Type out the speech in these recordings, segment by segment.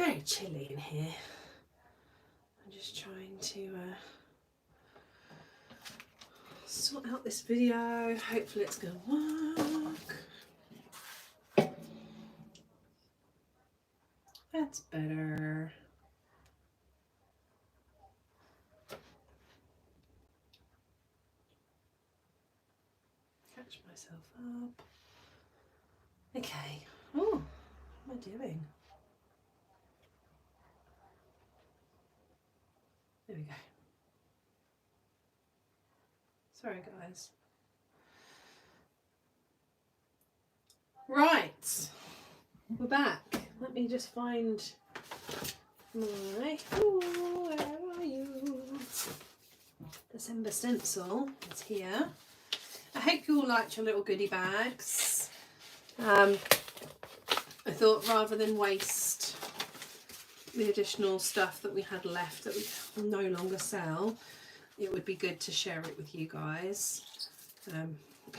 very chilly in here. I'm just trying to sort out this video. Hopefully it's going to work. That's better. Catch myself up. Okay. Oh, what am I doing? There we go. Sorry, guys. Right. We're back. Let me just find my... Oh, where are you? December stencil is here. I hope you all liked your little goodie bags. I thought rather than waste the additional stuff that we had left that we no longer sell, it would be good to share it with you guys.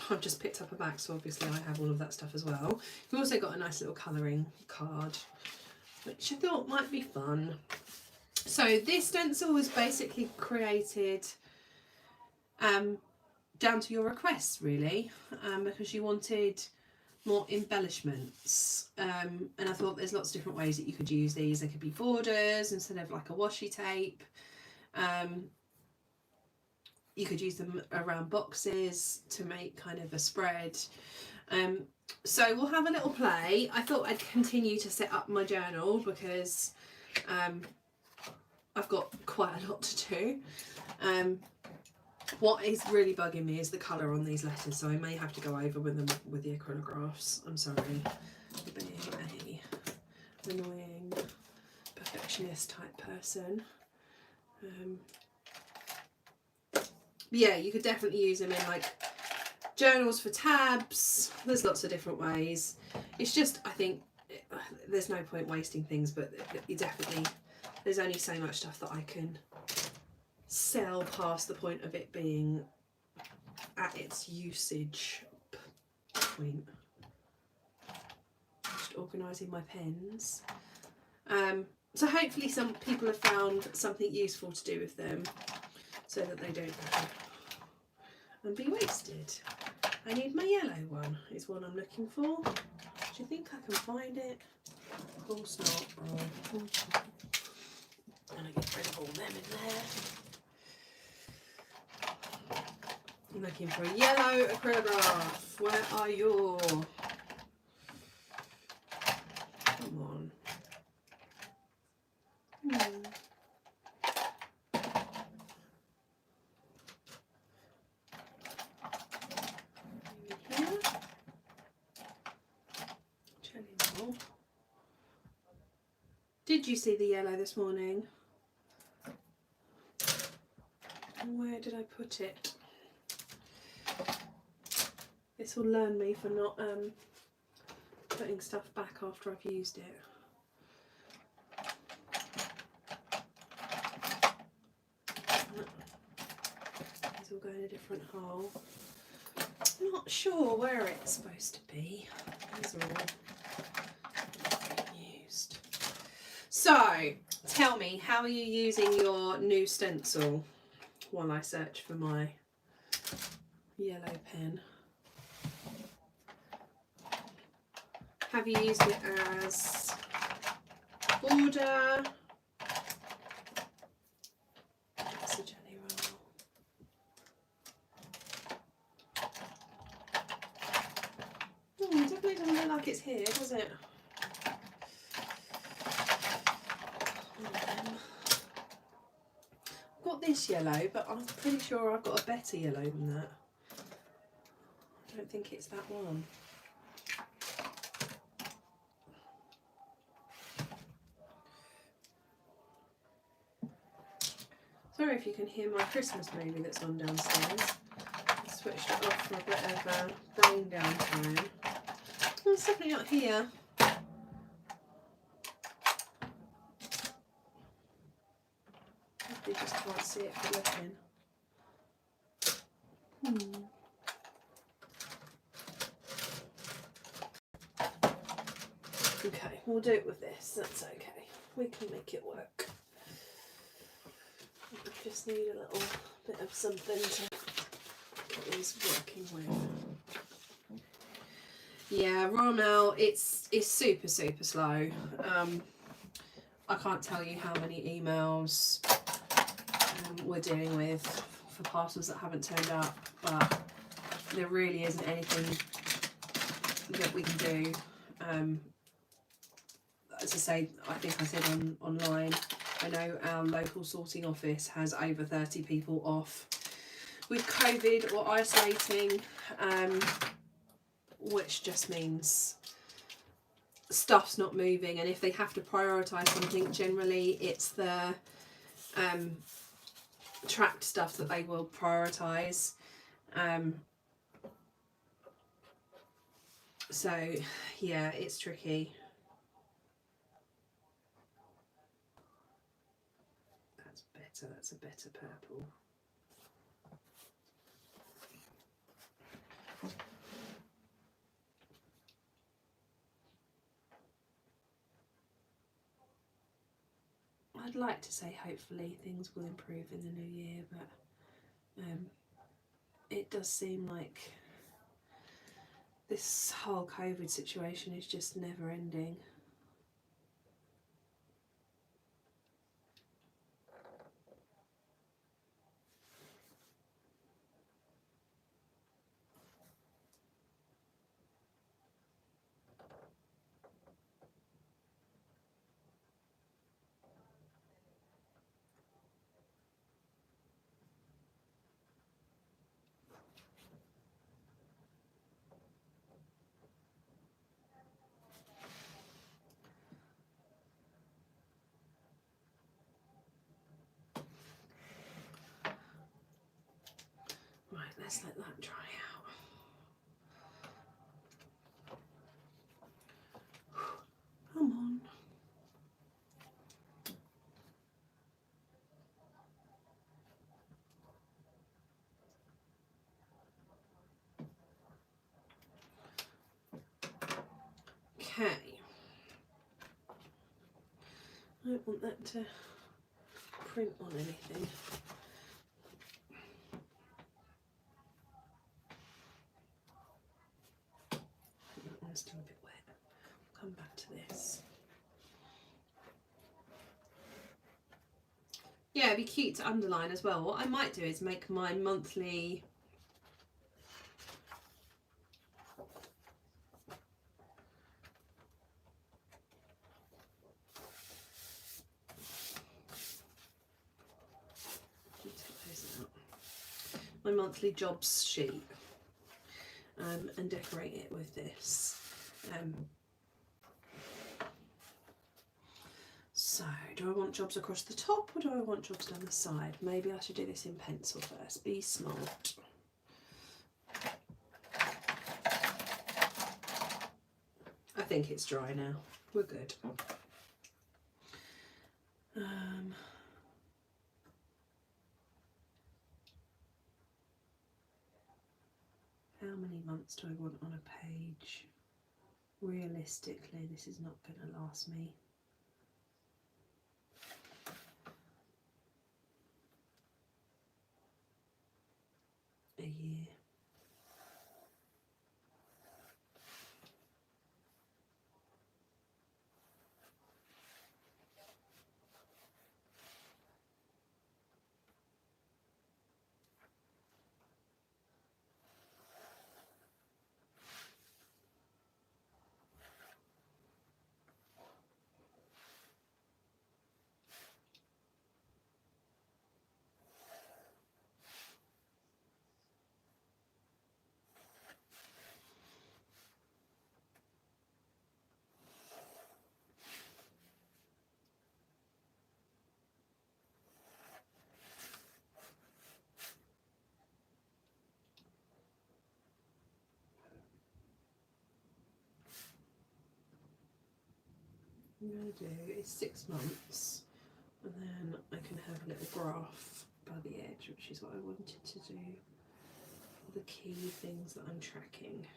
I've just picked up a bag, so obviously I have all of that stuff as well. We've also got a nice little colouring card, which I thought might be fun. So this stencil was basically created down to your requests, really, because you wanted more embellishments, and I thought there's lots of different ways that you could use these. They could be borders instead of like a washi tape. You could use them around boxes to make kind of a spread. So we'll have a little play. I thought I'd continue to set up my journal because I've got quite a lot to do. What is really bugging me is the colour on these letters, so I may have to go over with them with the acrylographs. I'm sorry for being a annoying perfectionist type person. Yeah, you could definitely use them in like journals for tabs. There's lots of different ways. It's just, I think there's no point wasting things, but you definitely, there's only so much stuff that I can sell past the point of it being at its usage point. Just organising my pens. So hopefully some people have found something useful to do with them so that they don't and be wasted. I need my yellow one, is what I'm looking for. Do you think I can find it? Of course not. Oh. I'm going to get rid of all them in there. I'm looking for a yellow acrylograph. Where are you? Come on. Did you see the yellow this morning? Where did I put it? This will learn me for not putting stuff back after I've used it. These will go in a different hole. I'm not sure where it's supposed to be. These are all used. So, tell me, how are you using your new stencil while I search for my yellow pen? Have you used it as border? That's a jelly roll. Oh, it definitely doesn't look like it's here, does it? I've got this yellow, but I'm pretty sure I've got a better yellow than that. I don't think it's that one. Sorry if you can hear my Christmas movie that's on downstairs. I switched it off for a bit of a brain downtime. Oh, it's definitely not here. You just can't see it for looking. Okay, we'll do it with this, that's okay. We can make it work. I just need a little bit of something to get these working with. Yeah, raw mail, it's super slow. I can't tell you how many emails we're dealing with for parcels that haven't turned up, but there really isn't anything that we can do. As I say, I think I said online, I know our local sorting office has over 30 people off with COVID or isolating, which just means stuff's not moving, and if they have to prioritise something, generally it's the tracked stuff that they will prioritise. So yeah, it's tricky. That's better, that's a better purple. I'd like to say hopefully things will improve in the new year, but it does seem like this whole COVID situation is just never ending. Right, let's let that dry out. Come on. Okay. I don't want that to print on anything. That one's still a bit wet. Come back to this. Yeah, it'd be cute to underline as well. What I might do is make my monthly jobs sheet and decorate it with this. So, do I want jobs across the top or do I want jobs down the side? Maybe I should do this in pencil first. Be smart. I think it's dry now. We're good. How many months do I want on a page? Realistically, this is not going to last me a year. What I'm going to do is 6 months, and then I can have a little graph by the edge, which is what I wanted to do. The key things that I'm tracking.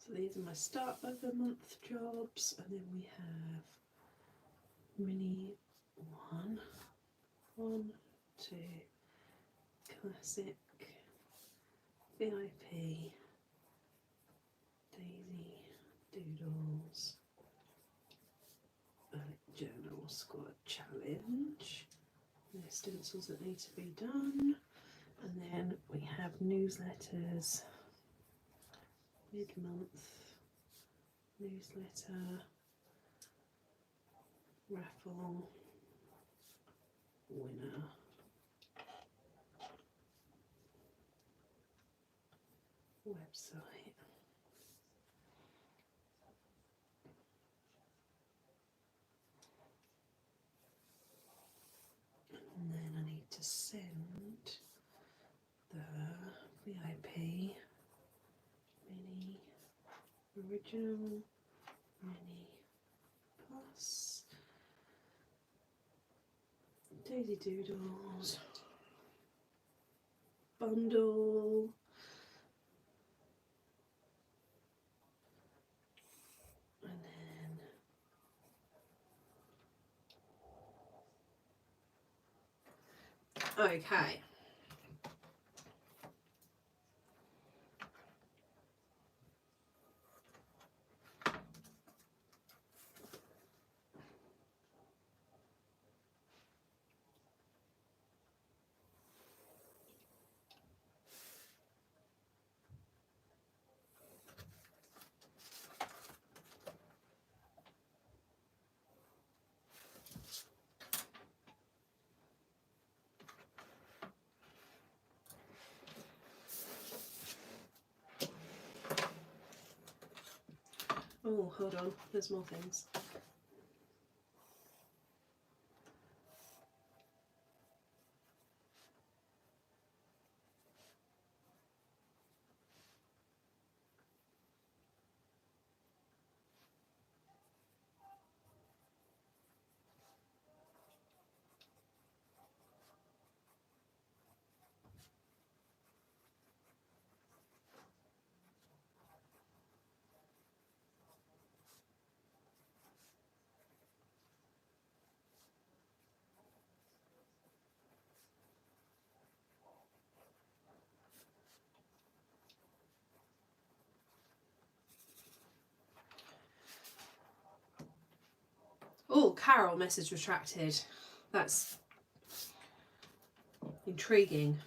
So these are my start of the month jobs, and then we have mini 1, 1, 2, classic, VIP, daisy, doodles, journal squad challenge. There's stencils that need to be done, and then we have newsletters, mid-month newsletter, raffle, winner, website. And then I need to send the VIP, mini, original, mini, plus, daisy doodles, bundle, and then, okay. Oh, hold on, there's more things. Oh, Carol, message retracted. That's intriguing.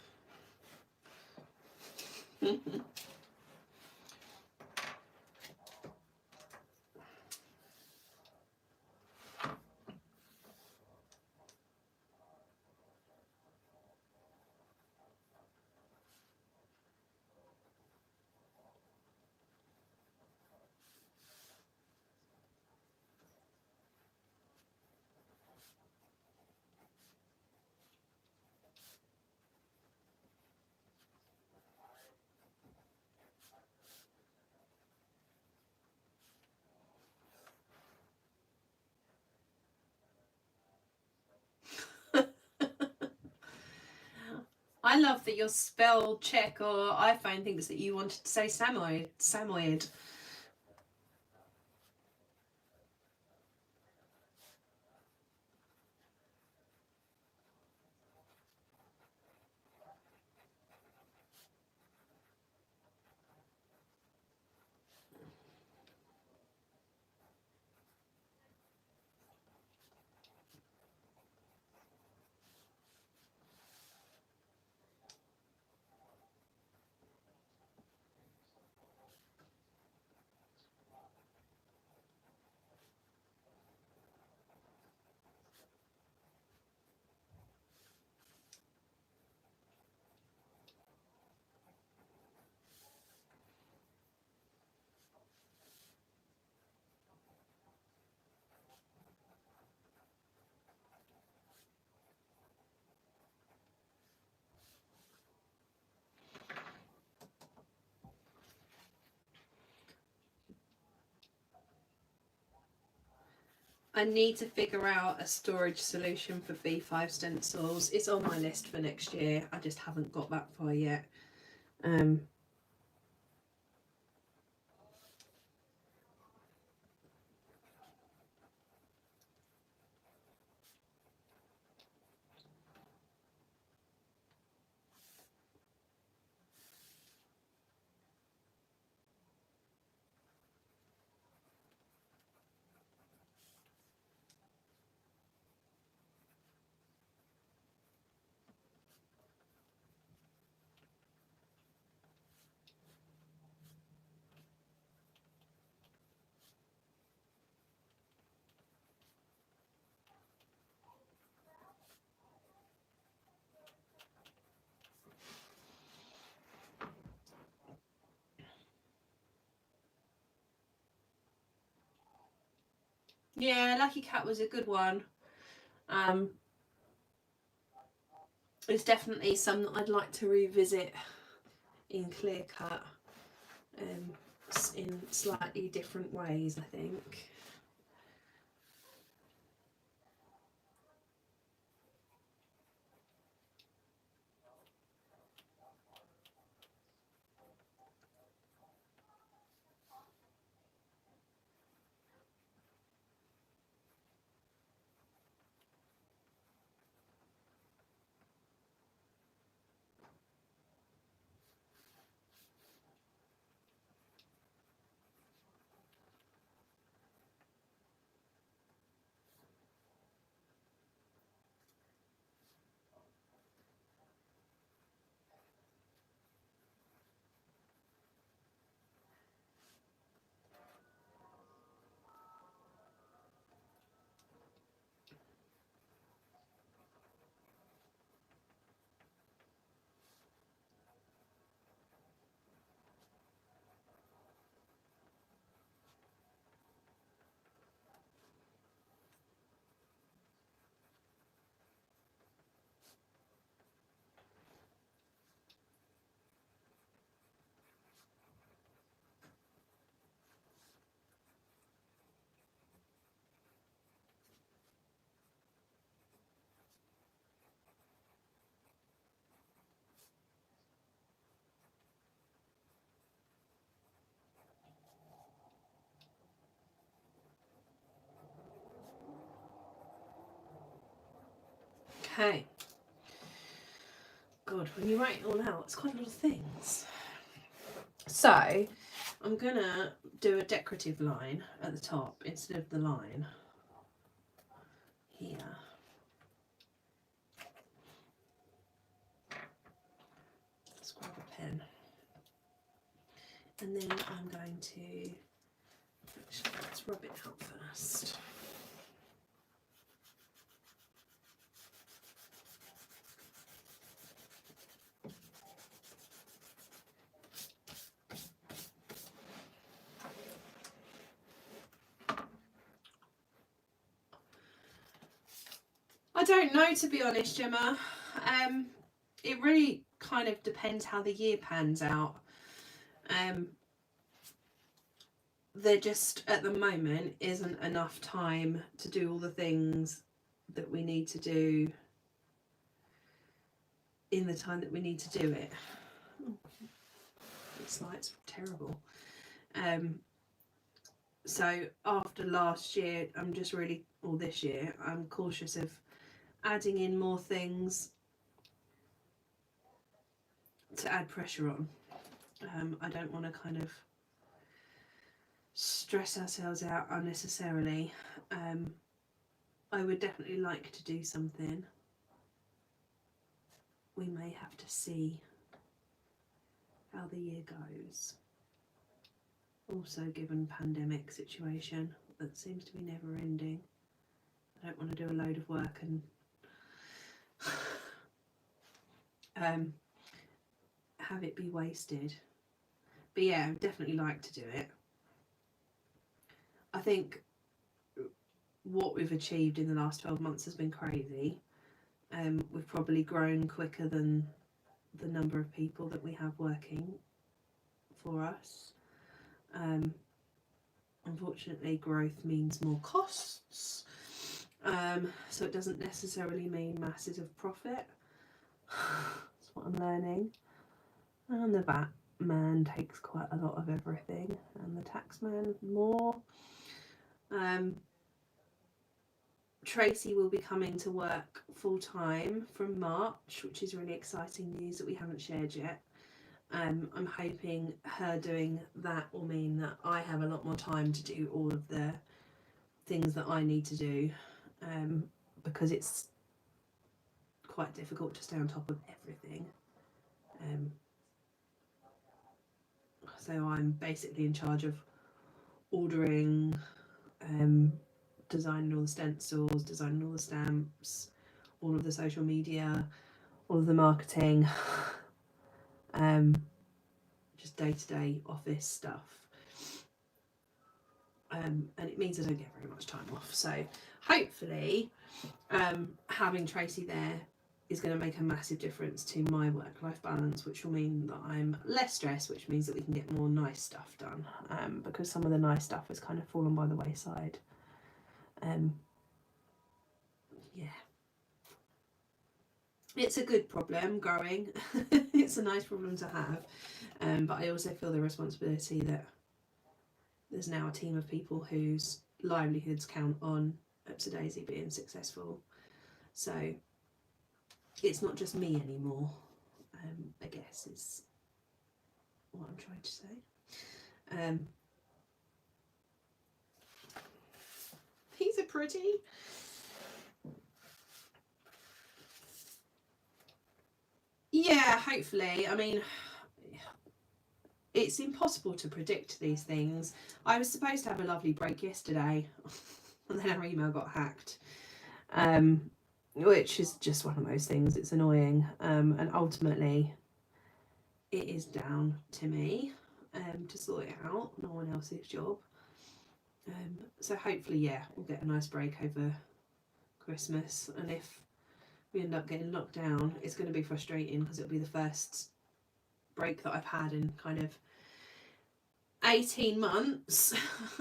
I love that your spell check or iPhone thinks that you wanted to say Samoyed. Samoyed. I need to figure out a storage solution for B5 stencils. It's on my list for next year. I just haven't got that far yet. Yeah, Lucky Cat was a good one. It's definitely some that I'd like to revisit in clear cut, in slightly different ways, I think. Okay. God, when you write it all out, it's quite a lot of things. So, I'm gonna do a decorative line at the top instead of the line here. Let's grab a pen. And then I'm going to, actually, let's rub it out first. I don't know, to be honest, Gemma. It really kind of depends how the year pans out. There just, at the moment, isn't enough time to do all the things that we need to do in the time that we need to do it. This light's terrible. So after last year, I'm just really, or this year, I'm cautious of adding in more things to add pressure on. I don't want to kind of stress ourselves out unnecessarily. I would definitely like to do something. We may have to see how the year goes. Also, given pandemic situation that seems to be never ending, I don't want to do a load of work and have it be wasted. But yeah, I'd definitely like to do it. I think what we've achieved in the last 12 months has been crazy. We've probably grown quicker than the number of people that we have working for us. Unfortunately, growth means more costs, so it doesn't necessarily mean masses of profit. That's what I'm learning. And the VAT man takes quite a lot of everything, and the tax man more. Tracy will be coming to work full time from March, which is really exciting news that we haven't shared yet. I'm hoping her doing that will mean that I have a lot more time to do all of the things that I need to do, because it's quite difficult to stay on top of everything. So I'm basically in charge of ordering, designing all the stencils, designing all the stamps, all of the social media, all of the marketing, just day-to-day office stuff. and it means I don't get very much time off. So hopefully having Tracy there is going to make a massive difference to my work-life balance, which will mean that I'm less stressed, which means that we can get more nice stuff done, because some of the nice stuff has kind of fallen by the wayside. Yeah, it's a good problem growing. It's a nice problem to have, but I also feel the responsibility that there's now a team of people whose livelihoods count on Daisy being successful. So it's not just me anymore, I guess is what I'm trying to say. These are pretty. Yeah, hopefully. I mean, it's impossible to predict these things. I was supposed to have a lovely break yesterday and then our email got hacked, which is just one of those things. It's annoying, and ultimately it is down to me to sort it out, no one else's job. So hopefully, yeah, we'll get a nice break over Christmas, and if we end up getting locked down, it's going to be frustrating because it'll be the first break that I've had in kind of 18 months,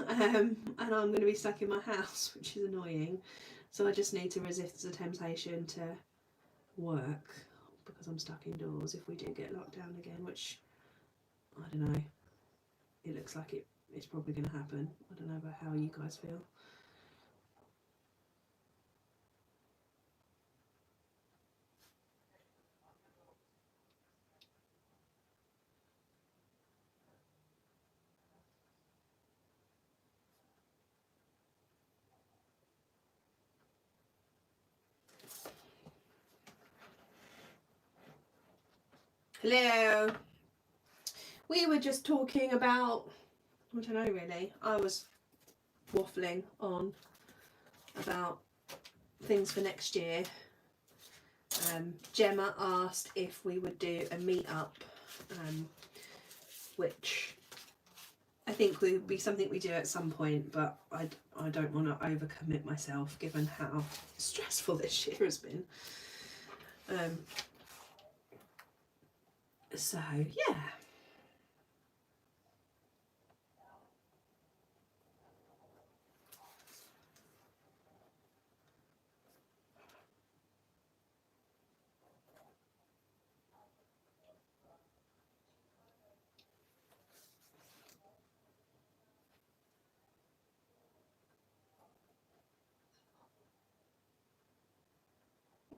and I'm going to be stuck in my house, which is annoying. So I just need to resist the temptation to work because I'm stuck indoors if we do get locked down again, which I don't know. It looks like it's probably going to happen. I don't know about how you guys feel. Hello. We were just talking about, I don't know really, I was waffling on about things for next year. Gemma asked if we would do a meet-up, which I think would be something we do at some point, but I don't want to overcommit myself given how stressful this year has been. So yeah.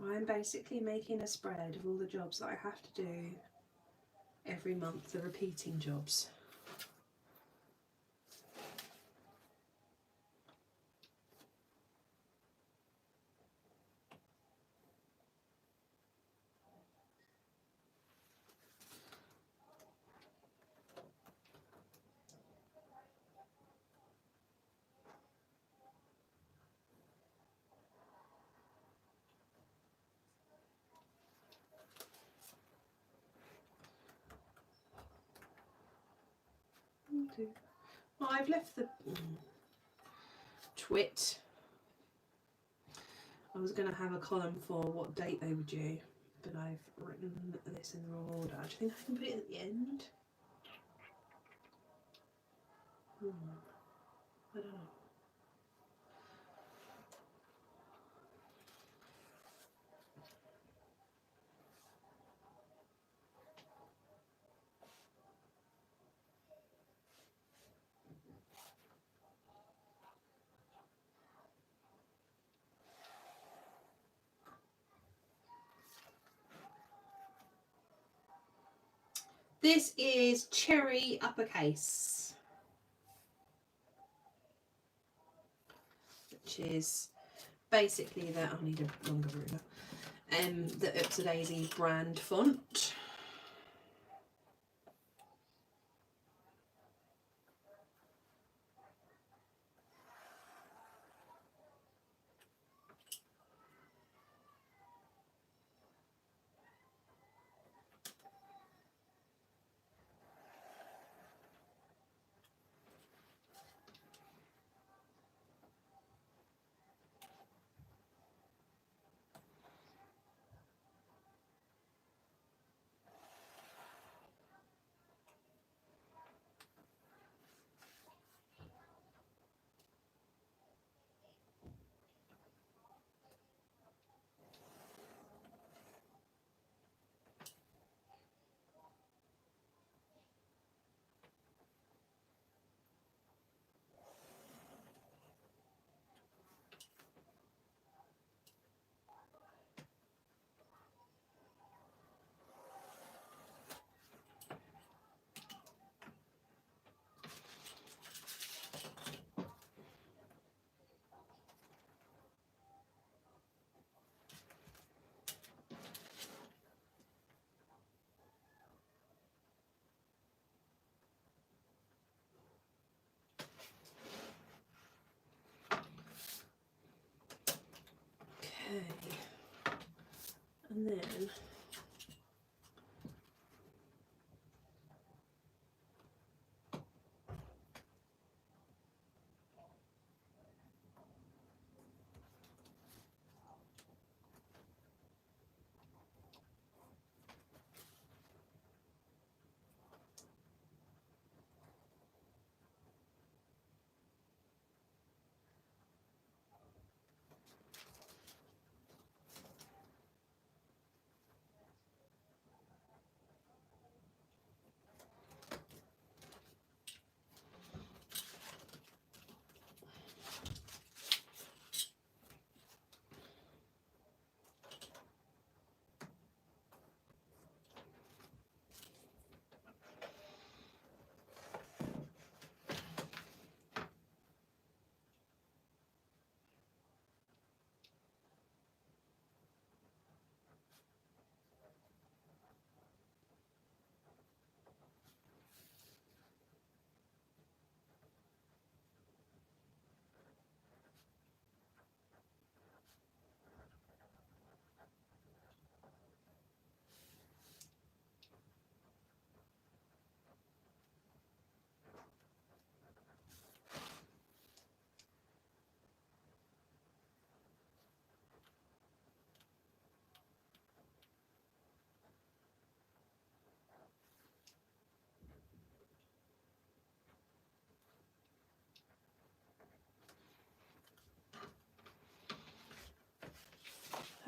I'm basically making a spread of all the jobs that I have to do every month, the repeating jobs. Well, I've left the twit. I was going to have a column for what date they were due, but I've written this in the wrong order. Do you think I can put it at the end? I don't know. This is Cherry Uppercase, which is basically the, I'll need a longer ruler, the Daisy brand font. Okay, and then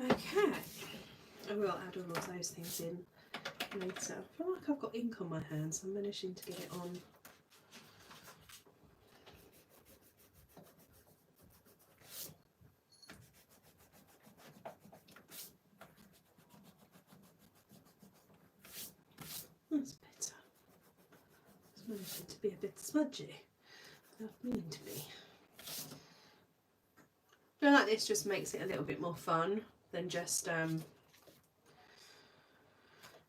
okay, I will add all of those things in later. I feel like I've got ink on my hands. I'm managing to get it on. That's better. It's managing to be a bit smudgy. Without meaning to be. I feel like this just makes it a little bit more fun than just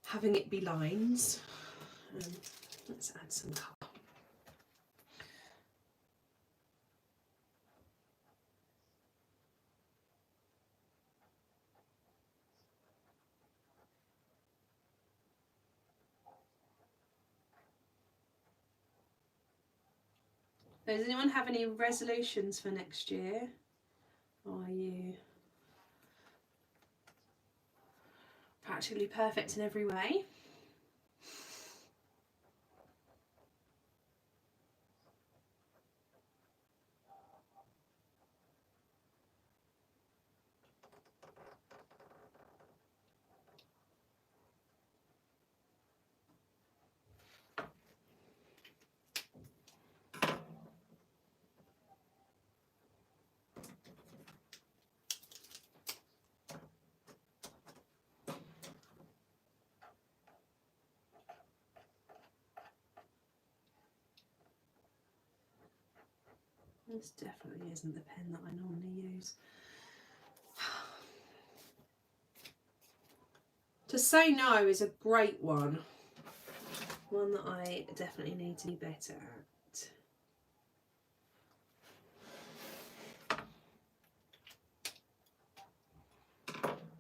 having it be lines. Let's add some colour. Does anyone have any resolutions for next year? Or are you practically perfect in every way? This definitely isn't the pen that I normally use. To say no is a great one. One that I definitely need to be better at.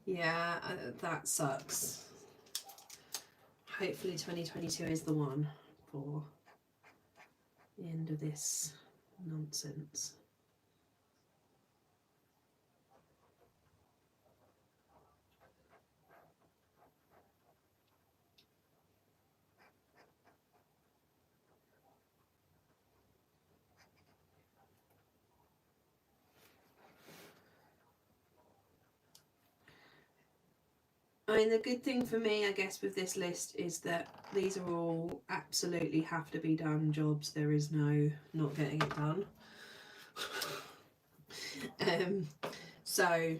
Yeah, that sucks. Hopefully 2022 is the one for the end of this nonsense. I mean, the good thing for me, I guess, with this list is that these are all absolutely have to be done jobs. There is no not getting it done. So,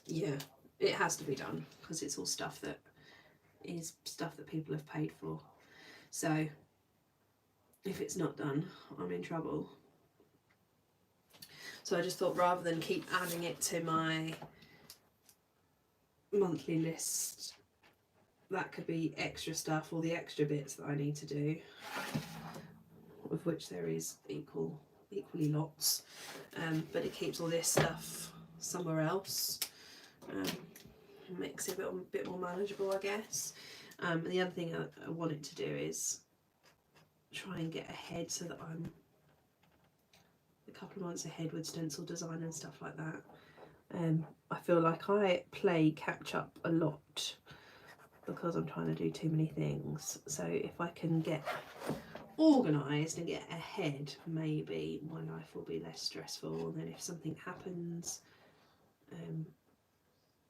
yeah, it has to be done because it's all stuff that is stuff that people have paid for. So, if it's not done, I'm in trouble. So I just thought rather than keep adding it to my monthly list, that could be extra stuff, or the extra bits that I need to do, of which there is equally lots, but it keeps all this stuff somewhere else. Makes it a bit more manageable, I guess. And the other thing I wanted to do is try and get ahead so that I'm a couple of months ahead with stencil design and stuff like that. I feel like I play catch up a lot because I'm trying to do too many things. So if I can get organised and get ahead, maybe my life will be less stressful, and then if something happens,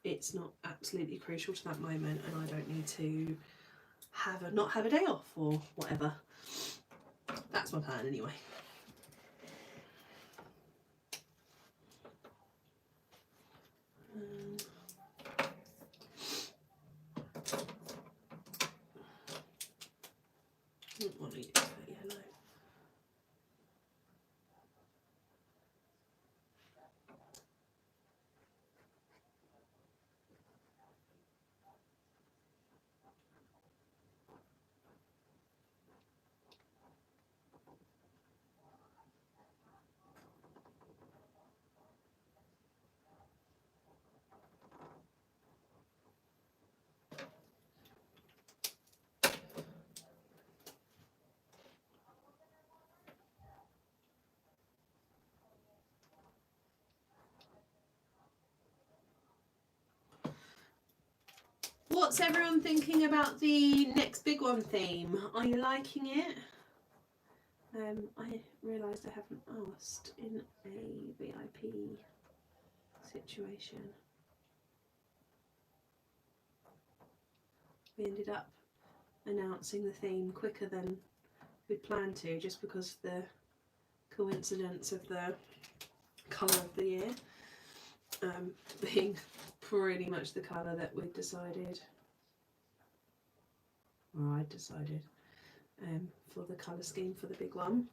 it's not absolutely crucial to that moment and I don't need to not have a day off or whatever. That's my plan anyway. I don't want to use that yellow. What's everyone thinking about the next big one theme? Are you liking it? I realised I haven't asked in a VIP situation. We ended up announcing the theme quicker than we planned to, just because of the coincidence of the colour of the year being pretty much the colour that we'd decided, or I'd decided, for the colour scheme for the big one.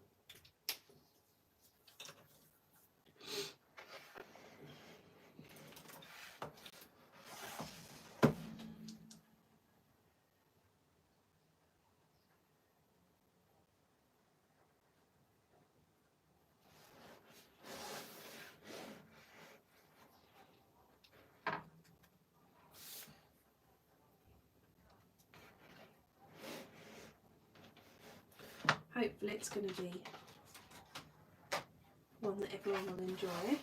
Hopefully it's going to be one that everyone will enjoy.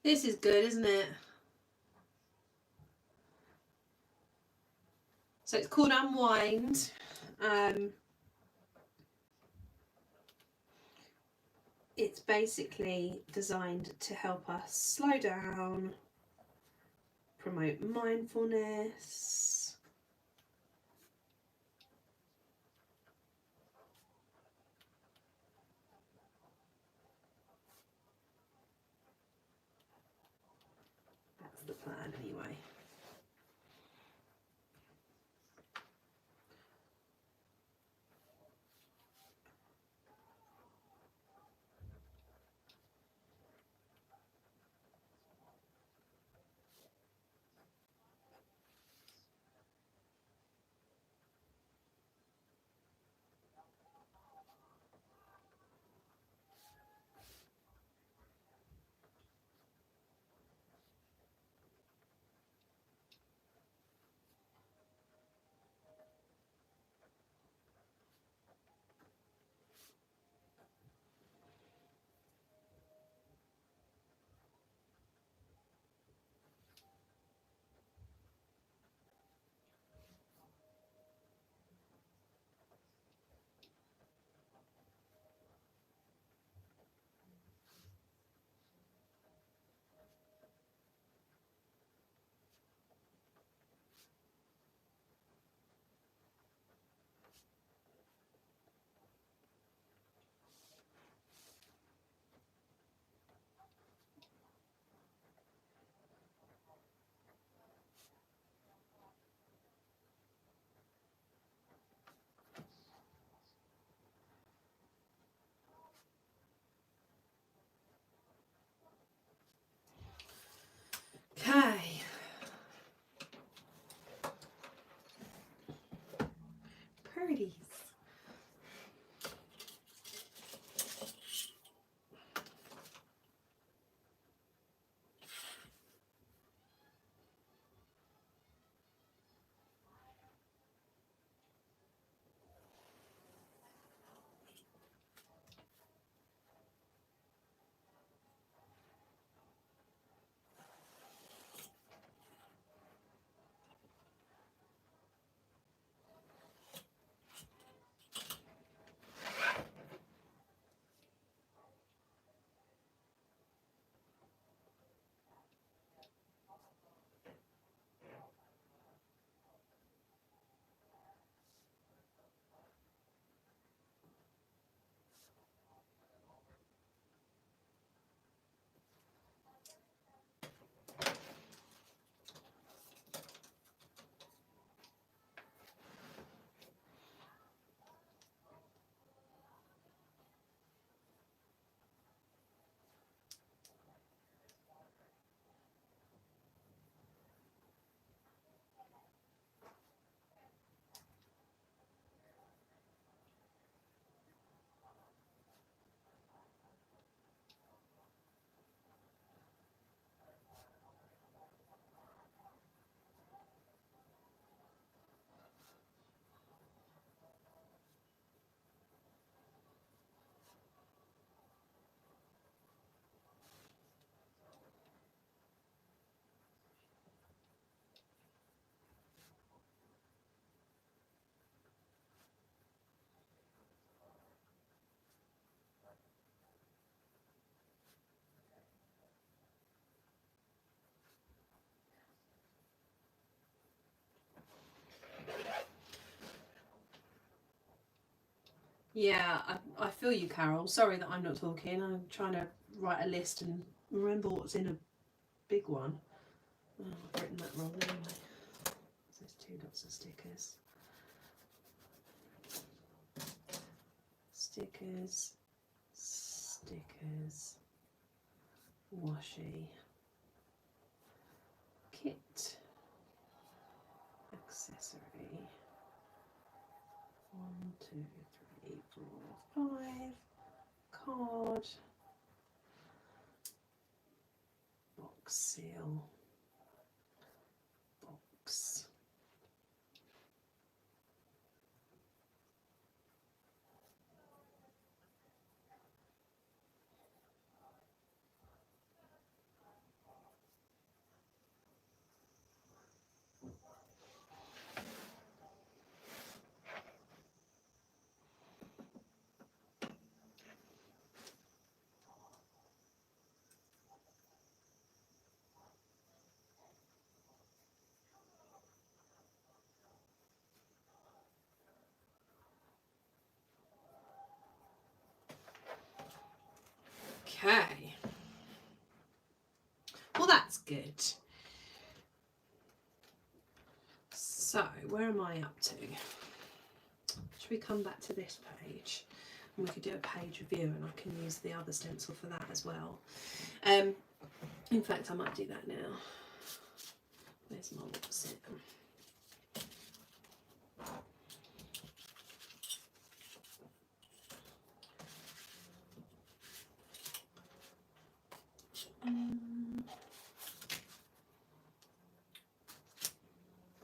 This is good, isn't it? So it's called Unwind. It's basically designed to help us slow down, promote mindfulness. That's the plan anyway. Okay. Pretties. Yeah, I feel you, Carol. Sorry that I'm not talking. I'm trying to write a list and remember what's in a big one. Oh, I've written that wrong anyway. There's 2 lots of stickers. Stickers, stickers, washi, kit, accessory. 1, 2, 3, 4, 5. Card, box seal, box. Okay. Well, that's good. So, where am I up to? Should we come back to this page? And we could do a page review, and I can use the other stencil for that as well. In fact, I might do that now. Where's my opposite?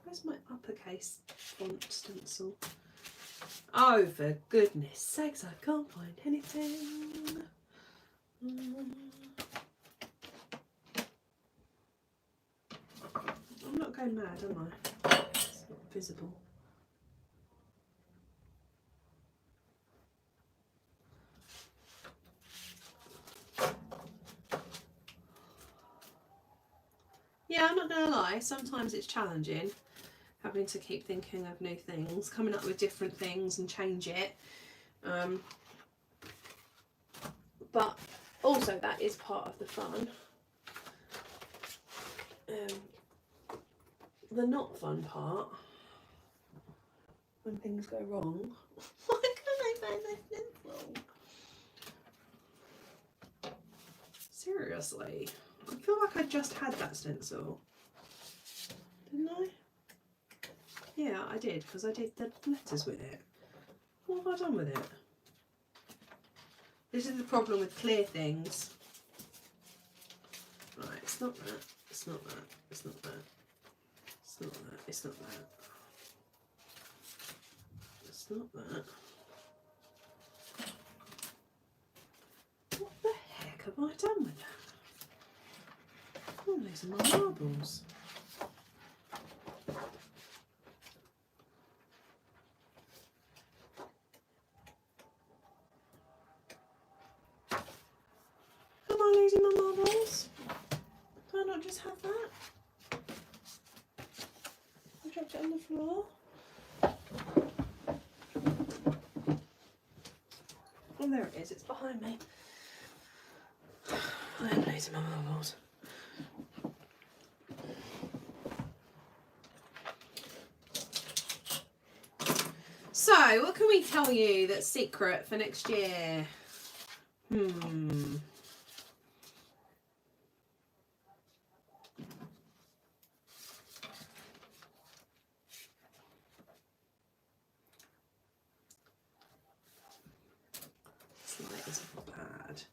Where's my uppercase font stencil? Oh, for goodness sakes, I can't find anything. I'm not going mad, am I? It's not visible. Yeah, I'm not going to lie, sometimes it's challenging having to keep thinking of new things, coming up with different things and change it. But also that is part of the fun. The not fun part, when things go wrong. Why can't I find my stencil? Seriously, I feel like I just had that stencil, didn't I? Yeah, I did, because I did the letters with it. What have I done with it? This is the problem with clear things. Right, it's not that, it's not that, it's not that. It's not that, it's not that. It's not that. What the heck have I done with that? Oh, these are my marbles. Am I losing my marbles? Do I not just have that? I dropped it on the floor. Oh, there it is, it's behind me. I am losing my marbles. So, what can we tell you that's secret for next year? This light is bad.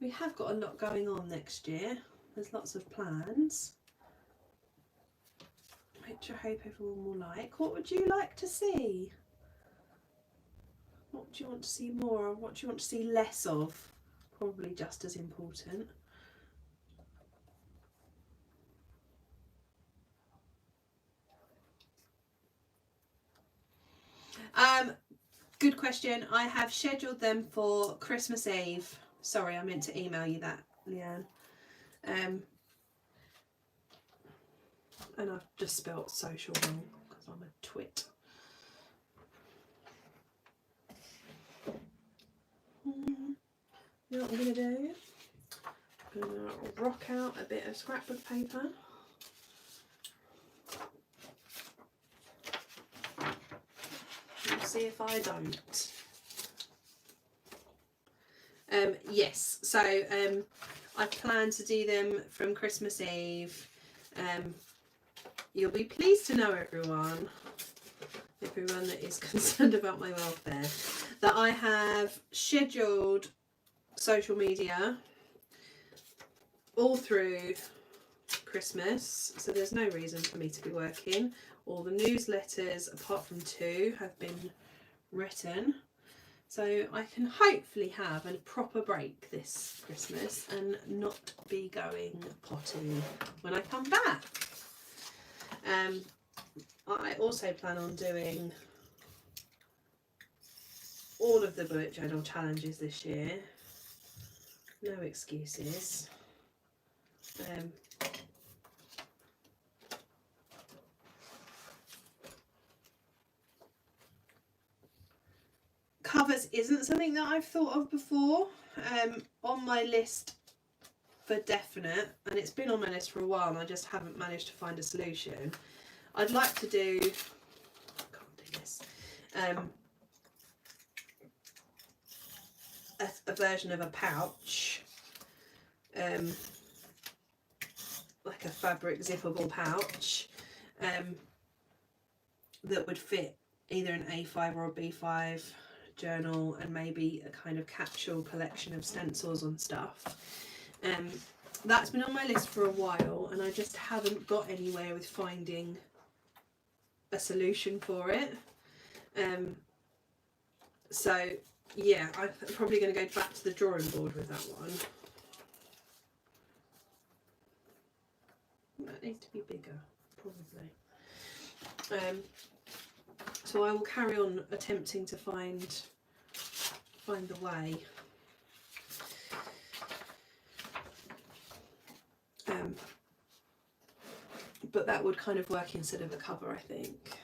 We have got a lot going on next year. There's lots of plans, which I hope everyone will like. What would you like to see? What do you want to see more of? What do you want to see less of? Probably just as important. Good question. I have scheduled them for Christmas Eve. Sorry, I meant to email you that, Leanne. And I've just spelt social wrong because I'm a twit. You know what I'm going to do? I'm going to rock out a bit of scrapbook paper. We'll see if I don't. Yes, so I plan to do them from Christmas Eve. You'll be pleased to know, everyone that is concerned about my welfare, that I have scheduled social media all through Christmas, so there's no reason for me to be working. All the newsletters, apart from 2, have been written, so I can hopefully have a proper break this Christmas and not be going potty when I come back. I also plan on doing all of the bullet journal challenges this year. No excuses. canvas isn't something that I've thought of before. On my list for definite, and it's been on my list for a while and I just haven't managed to find a solution. I'd like to do, I can't do this, a version of a pouch, like a fabric zippable pouch, that would fit either an A5 or a B5 journal, and maybe a kind of capsule collection of stencils and stuff. That's been on my list for a while and I just haven't got anywhere with finding a solution for it. So yeah, I'm probably going to go back to the drawing board with that one. That needs to be bigger, probably. So I will carry on attempting to find the way. But that would kind of work instead of a cover, I think.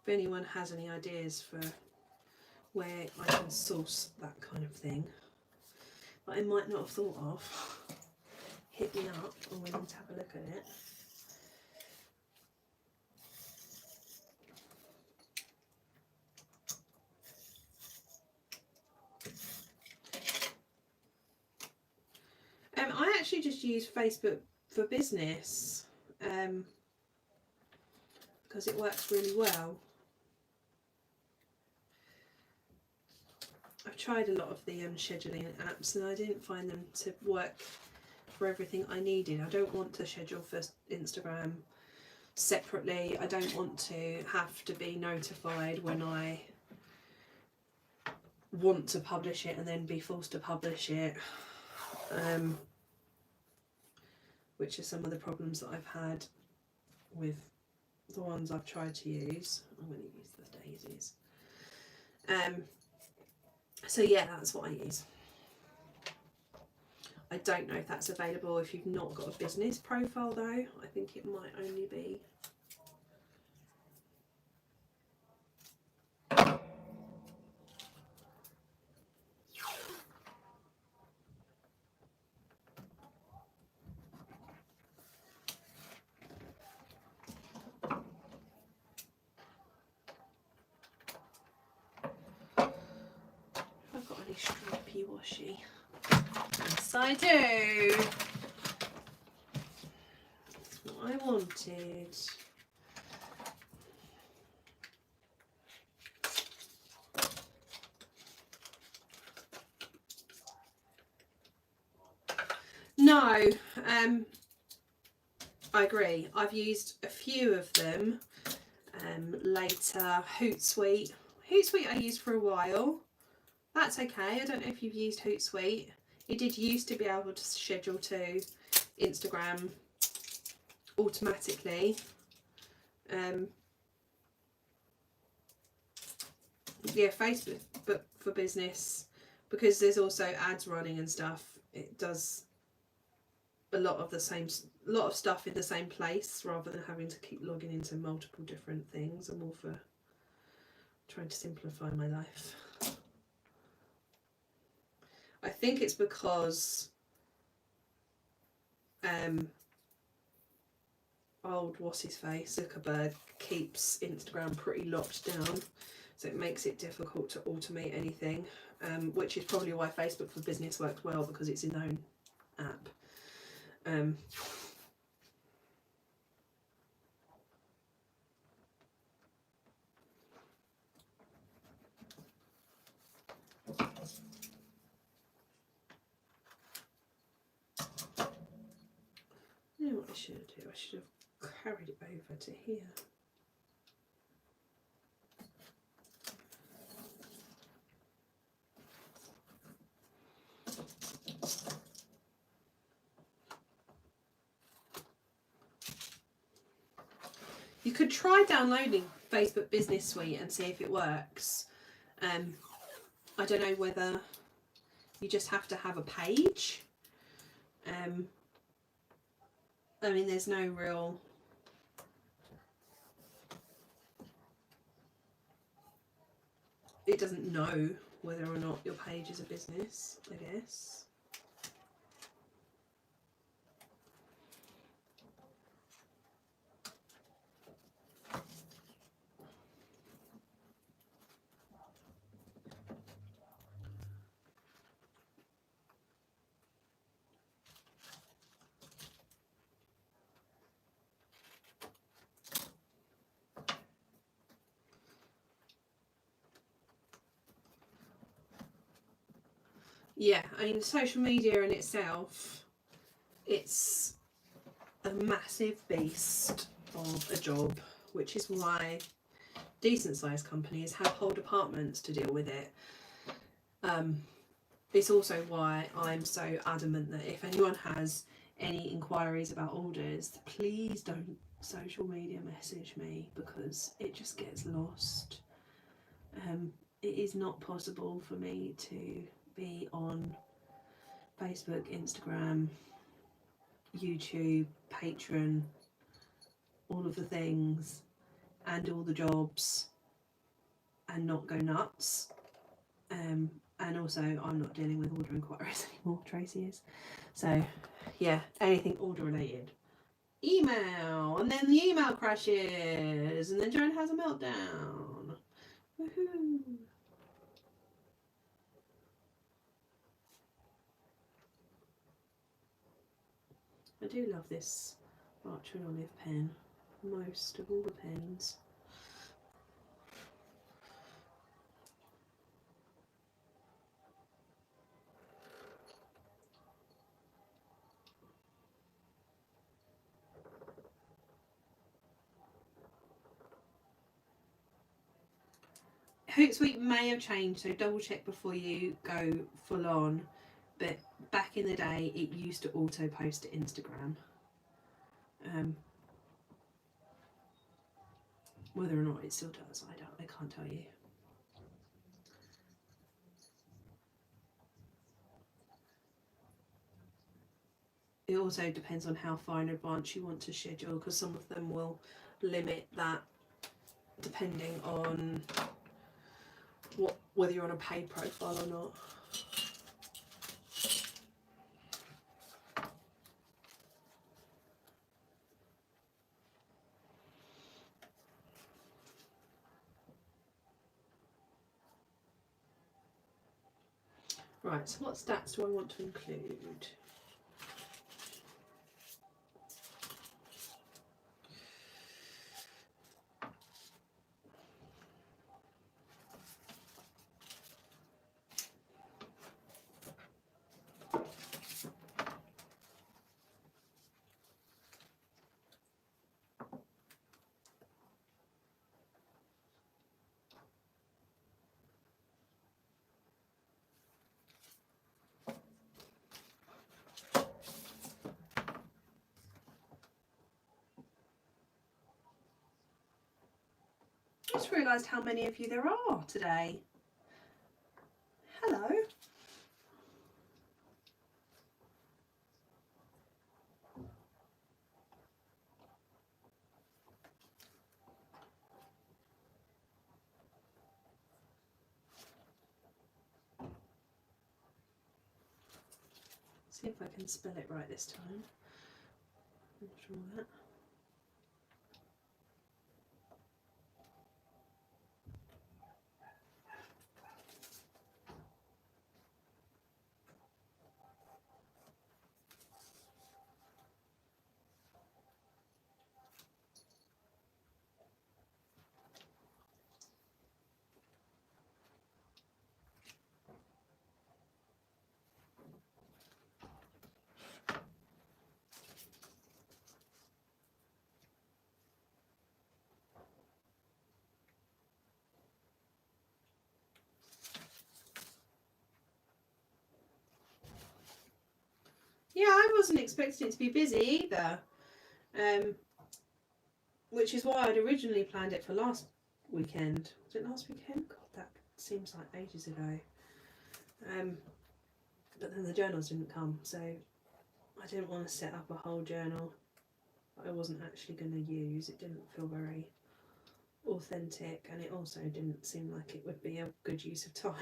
If anyone has any ideas for where I can source that kind of thing that I might not have thought of, hit me up. I'm willing to have a look at it. I actually just use Facebook for business because it works really well. I've tried a lot of the scheduling apps and I didn't find them to work for everything I needed. I don't want to schedule for Instagram separately. I don't want to have to be notified when I want to publish it and then be forced to publish it, which are some of the problems that I've had with the ones I've tried to use. I'm going to use the daisies. So yeah, that's what I use. I don't know if that's available if you've not got a business profile though. I think it might only be I've got any stripey washi. Yes, I do. That's what I wanted. No, I agree. I've used a few of them later. Hootsuite. Hootsuite I used for a while. That's okay. I don't know if you've used Hootsuite. It did used to be able to schedule to Instagram automatically. Yeah, Facebook, but for business, because there's also ads running and stuff, it does a lot of stuff in the same place rather than having to keep logging into multiple different things. I'm all for trying to simplify my life. I think it's because old what's his face, Zuckerberg, keeps Instagram pretty locked down, so it makes it difficult to automate anything, which is probably why Facebook for Business works well, because it's its own app. You know what I should do? I should have carried it over to here. You could try downloading Facebook Business Suite and see if it works. I don't know whether you just have to have a page. I mean, there's no real... It doesn't know whether or not your page is a business, I guess. Yeah, I mean, social media in itself, it's a massive beast of a job, which is why decent sized companies have whole departments to deal with it. It's also why I'm so adamant that if anyone has any inquiries about orders, please don't social media message me, because it just gets lost. It is not possible for me to be on Facebook, Instagram, YouTube, Patreon, all of the things, and all the jobs, and not go nuts. And also, I'm not dealing with order inquiries anymore, Tracy is. So yeah, anything order related. Email, and then the email crashes, and then Joan has a meltdown. Woohoo! I do love this Archer Olive pen, most of all the pens. Hootsuite may have changed, so double check before you go full on, but back in the day it used to auto post to Instagram. Whether or not it still does, I can't tell you. It also depends on how far in advance you want to schedule, because some of them will limit that depending on whether you're on a paid profile or not. Right, so what stats do I want to include? I just realised how many of you there are today. Hello. See if I can spell it right this time. I'm not sure of that. Yeah, I wasn't expecting it to be busy either. which is why I'd originally planned it for last weekend. Was it last weekend? God, that seems like ages ago. But then the journals didn't come, so I didn't want to set up a whole journal that I wasn't actually going to use. It didn't feel very authentic, and it also didn't seem like it would be a good use of time.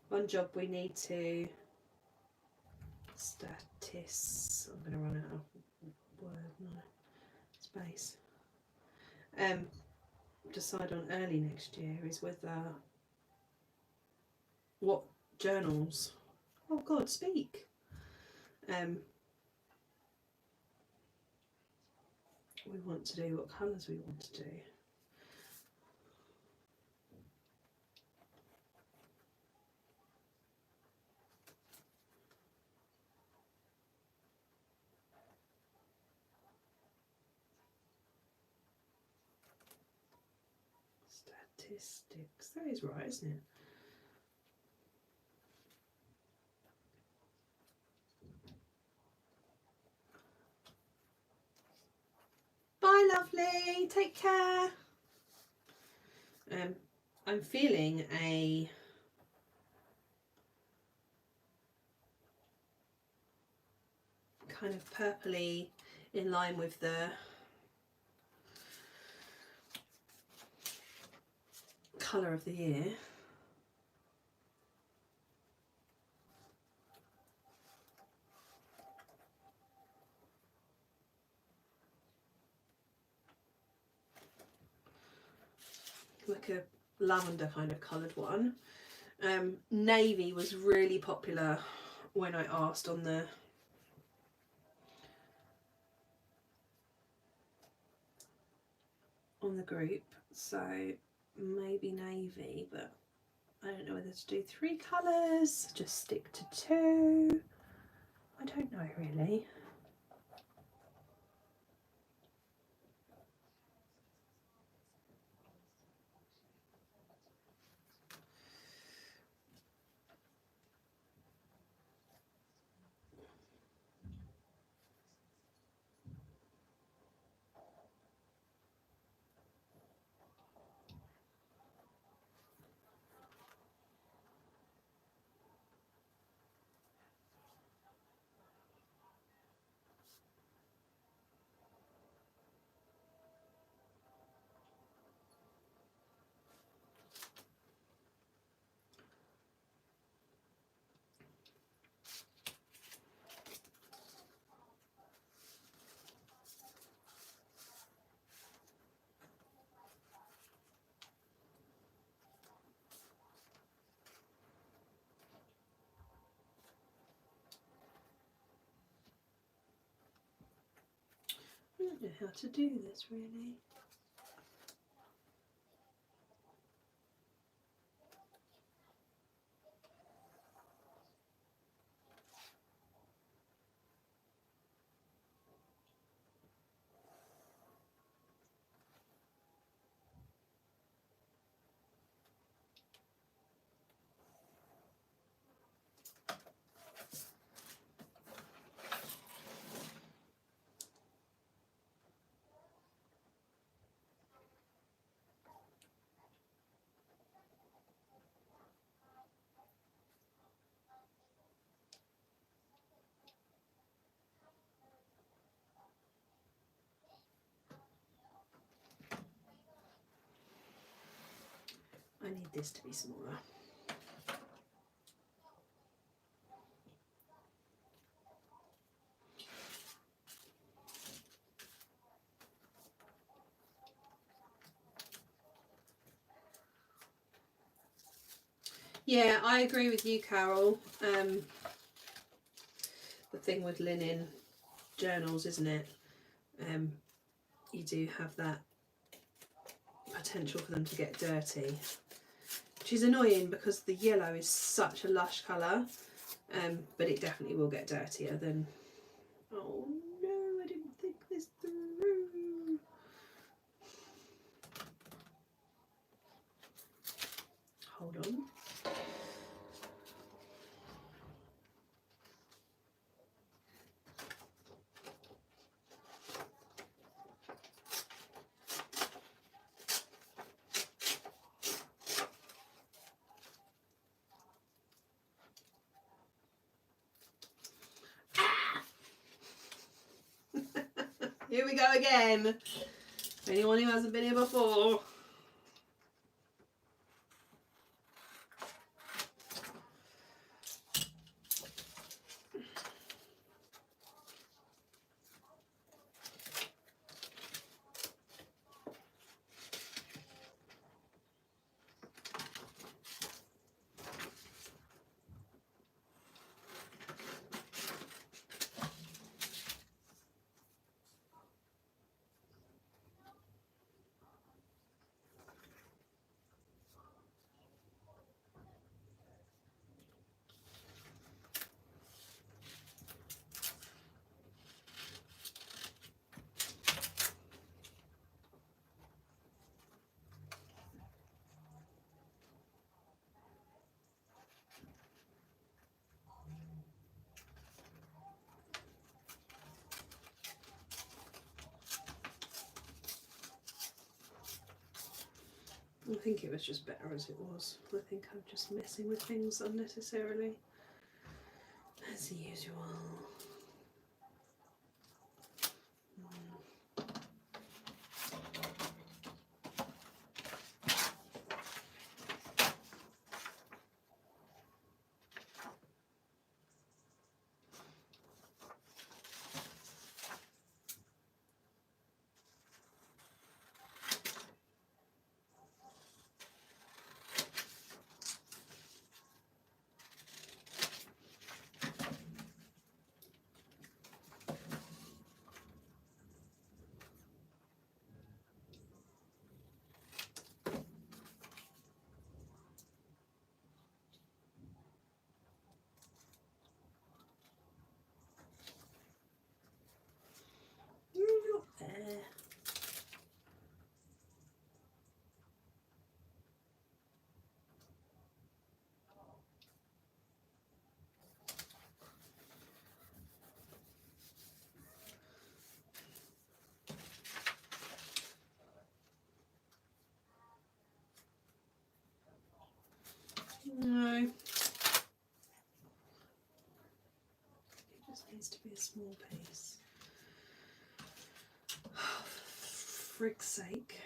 One job we need to I'm going to run out of space. Decide on early next year is whether what journals. Oh God, speak. We want to do, what colours we want to do. Statistics. That is right, isn't it? Bye, lovely. Take care. I'm feeling a kind of purpley in line with the colour of the year. Like a lavender kind of coloured one. Navy was really popular when I asked on the group, so maybe navy, but I don't know whether to do 3 colours, just stick to 2. I don't know really. I don't know how to do this really. I need this to be smaller. Yeah, I agree with you, Carol. The thing with linen journals, isn't it? You do have that potential for them to get dirty, which is annoying because the yellow is such a lush colour, but it definitely will get dirtier than... Oh no, I didn't think this through. Hold on. Here we go again. Anyone who hasn't been here before. I think it was just better as it was. I think I'm just messing with things unnecessarily, as usual. Not there. No. It just needs to be a small piece. Oh, for frig's sake.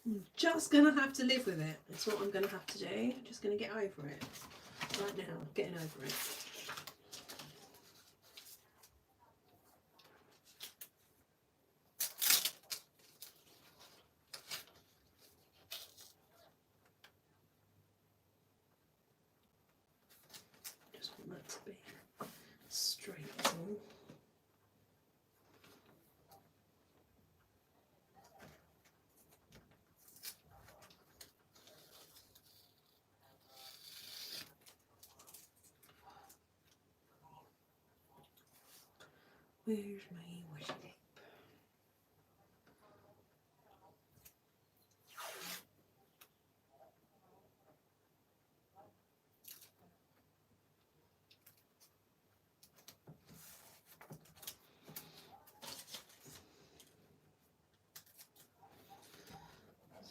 I'm just going to have to live with it. That's what I'm going to have to do. I'm just going to get over it. Right now, getting over it. Just want that to be straight as all. Where's my washi tape?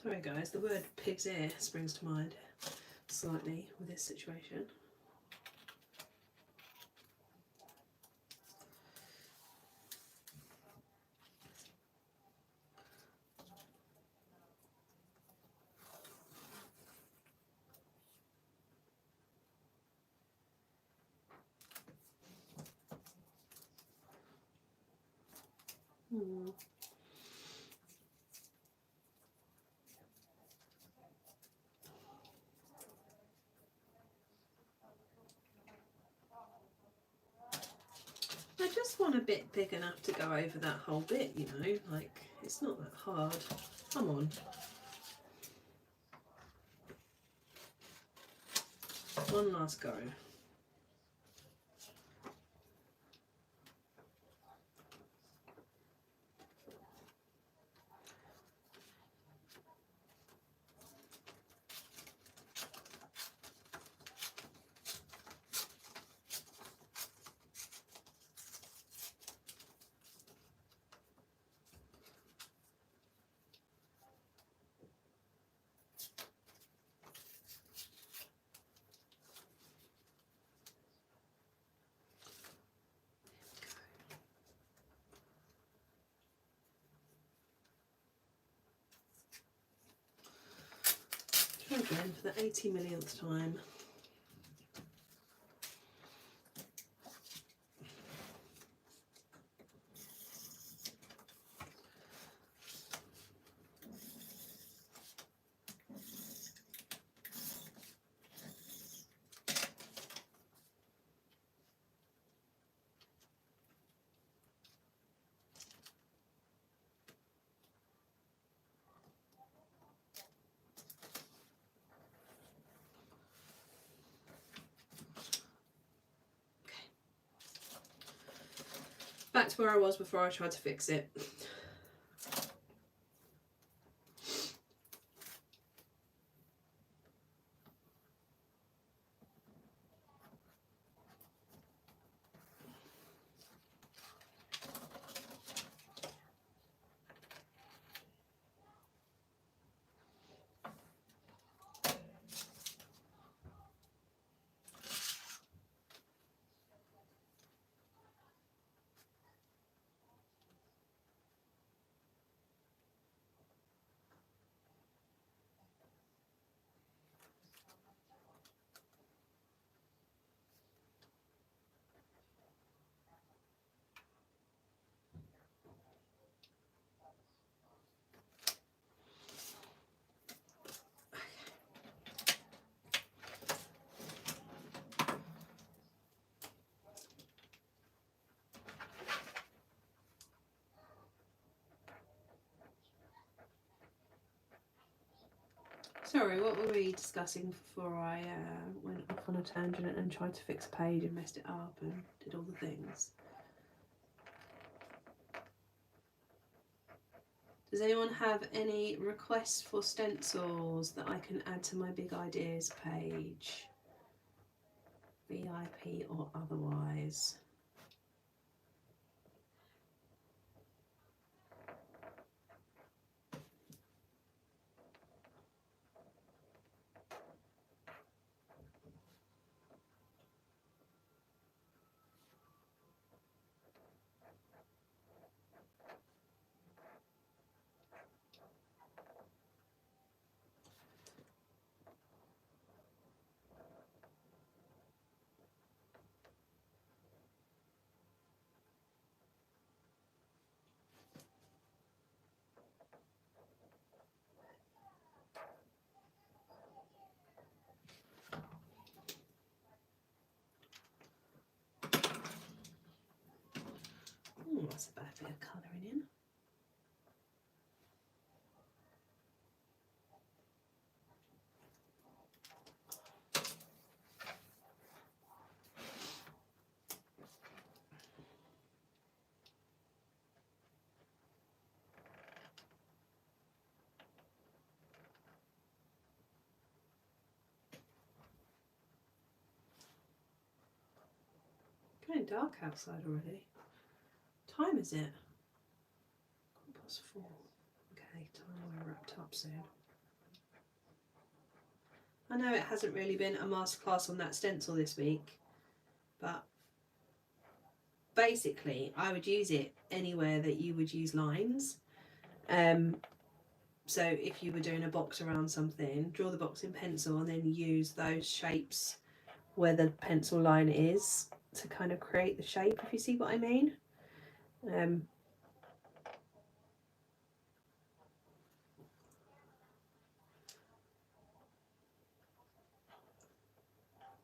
Sorry guys, the word pig's ear springs to mind slightly with this situation. I just want a bit big enough to go over that whole bit, you know, like it's not that hard. Come on. One last go. again for the 80 millionth time. Back to where I was before I tried to fix it. Sorry, what were we discussing before I went off on a tangent and tried to fix a page and messed it up and did all the things? Does anyone have any requests for stencils that I can add to my big ideas page? VIP or otherwise? Oh, that's a bad bit of colouring in. Getting dark outside already. What time is it? 4:15. Okay, time we're wrapped up soon. I know it hasn't really been a masterclass on that stencil this week, but basically I would use it anywhere that you would use lines. So if you were doing a box around something, draw the box in pencil and then use those shapes where the pencil line is to kind of create the shape, if you see what I mean.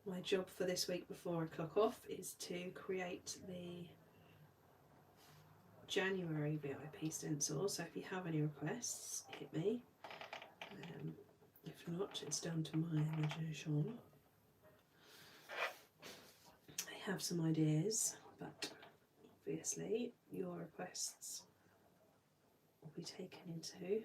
My job for this week before I clock off is to create the January VIP stencil, so if you have any requests, hit me. If not, it's down to my imagination. I have some ideas, but obviously your requests will be taken into.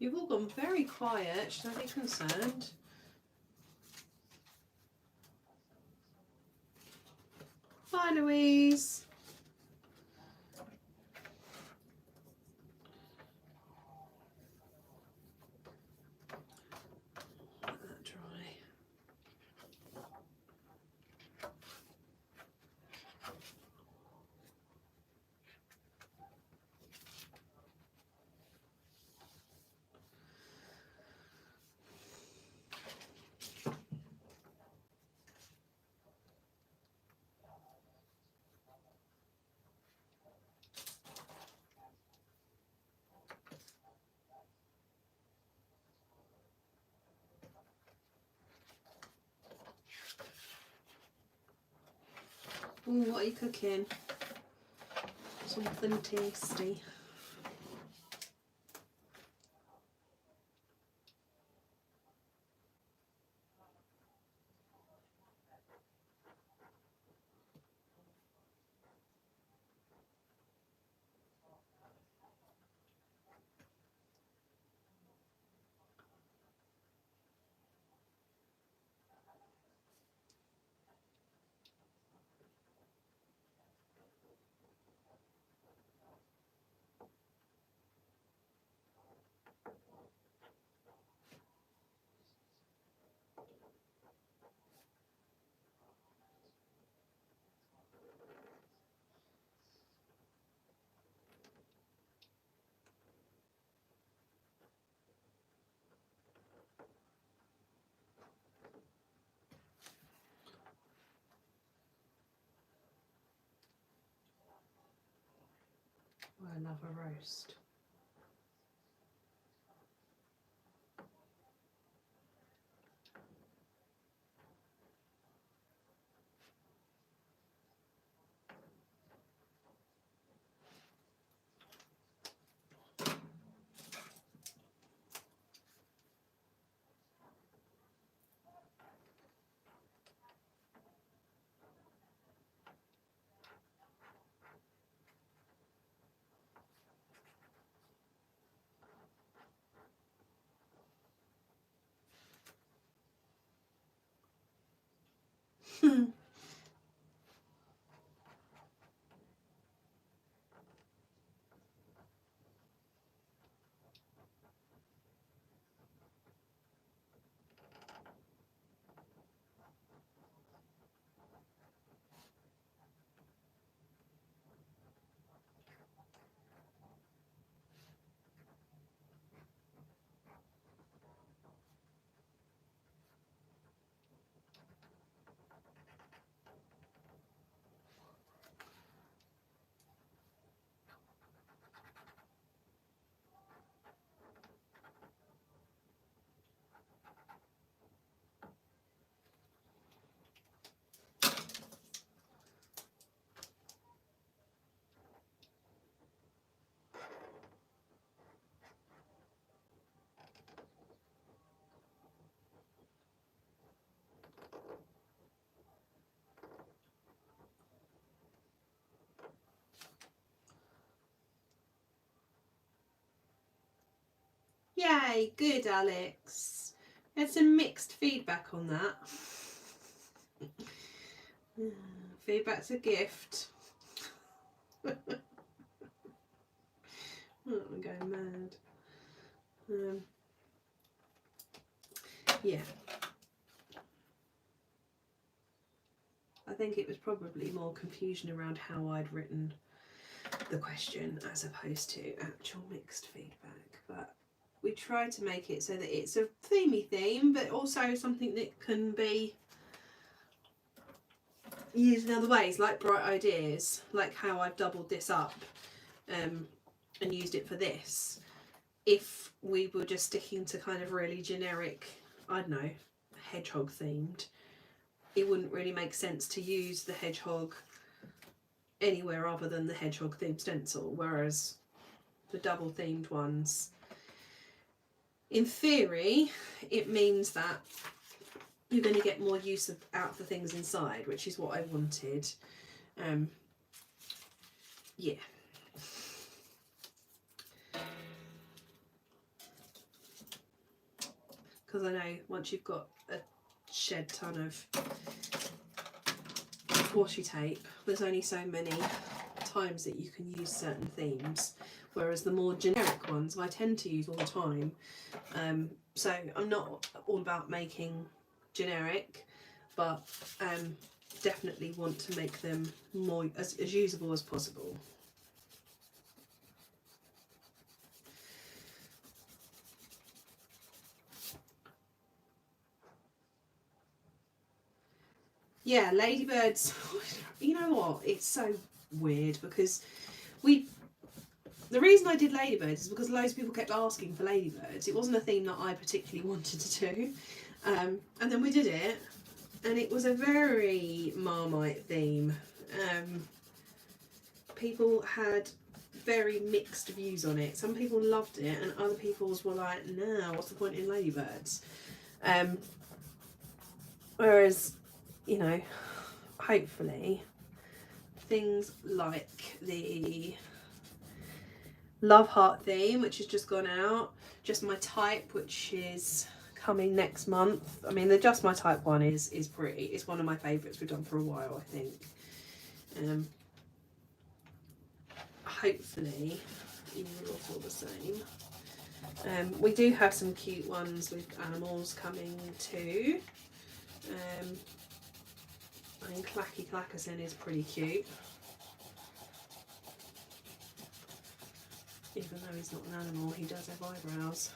You've all gone very quiet. Should I be concerned? Bye, Louise. Let that dry. Ooh, what are you cooking? Something tasty. Oh, I love a roast. Yay, good, Alex. There's some mixed feedback on that. Feedback's a gift. Oh, I'm going mad. Yeah. I think it was probably more confusion around how I'd written the question as opposed to actual mixed feedback. But we try to make it so that it's a themey theme, but also something that can be used in other ways, like bright ideas, like how I've doubled this up and used it for this. If we were just sticking to kind of really generic, I don't know, hedgehog themed, it wouldn't really make sense to use the hedgehog anywhere other than the hedgehog themed stencil, whereas the double themed ones, in theory, it means that you're going to get more use out of the things inside, which is what I wanted. Yeah. because I know once you've got a shed ton of washi tape, there's only so many times that you can use certain themes, whereas the more generic ones I tend to use all the time. So I'm not all about making generic, but definitely want to make them more as usable as possible. Yeah, ladybirds, you know what, it's so weird because the reason I did ladybirds is because loads of people kept asking for ladybirds. It wasn't a theme that I particularly wanted to do, and then we did it, and it was a very Marmite theme. People had very mixed views on it. Some people loved it and other people were like, nah, what's the point in ladybirds? Whereas, you know, hopefully things like the Love Heart theme, which has just gone out, Just My Type, which is coming next month. I mean, the Just My Type one is pretty. It's one of my favourites we've done for a while, I think. Hopefully you will feel the same. We do have some cute ones with animals coming too. I mean, Clacky Clackerson is pretty cute, even though he's not an animal. He does have eyebrows.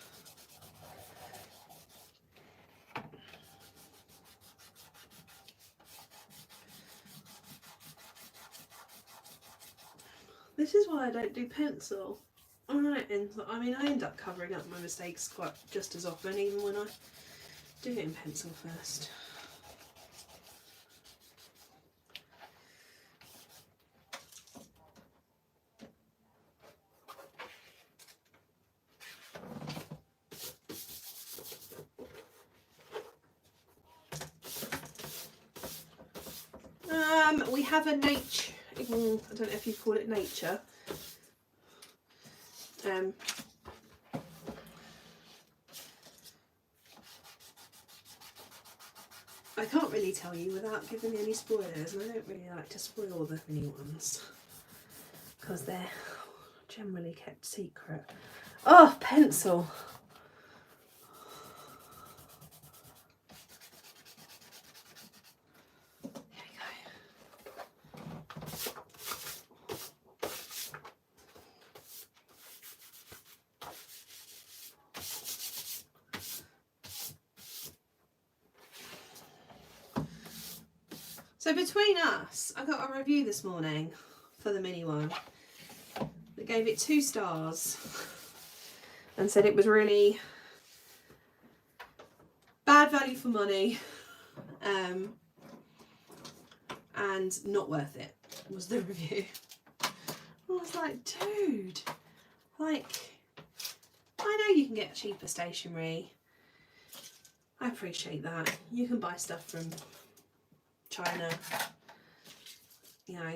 This is why I don't do pencil. Alright, and I mean, I end up covering up my mistakes quite just as often, even when I do it in pencil first. We have a nature, I don't know if you call it nature. I can't really tell you without giving any spoilers, and I don't really like to spoil the mini ones because they're generally kept secret. Oh, pencil. So between us, I got a review this morning for the mini one that gave it 2 stars and said it was really bad value for money and not worth it, was the review. I was like, dude, like, I know you can get cheaper stationery. I appreciate that. You can buy stuff from China, you know,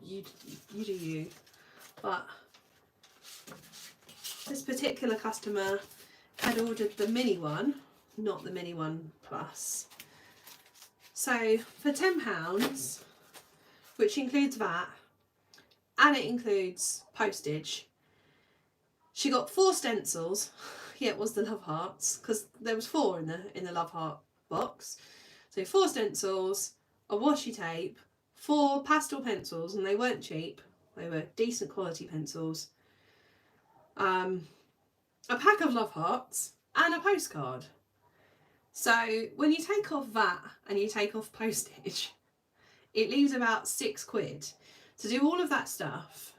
you do you, but this particular customer had ordered the mini one, not the mini one plus. So for £10, which includes VAT and it includes postage, she got 4 stencils. Yeah, it was the Love Hearts, because there was 4 in the Love Heart box. So 4 stencils, a washi tape, 4 pastel pencils, and they weren't cheap. They were decent quality pencils. A pack of Love Hearts and a postcard. So when you take off VAT and you take off postage, it leaves about £6 to do all of that stuff,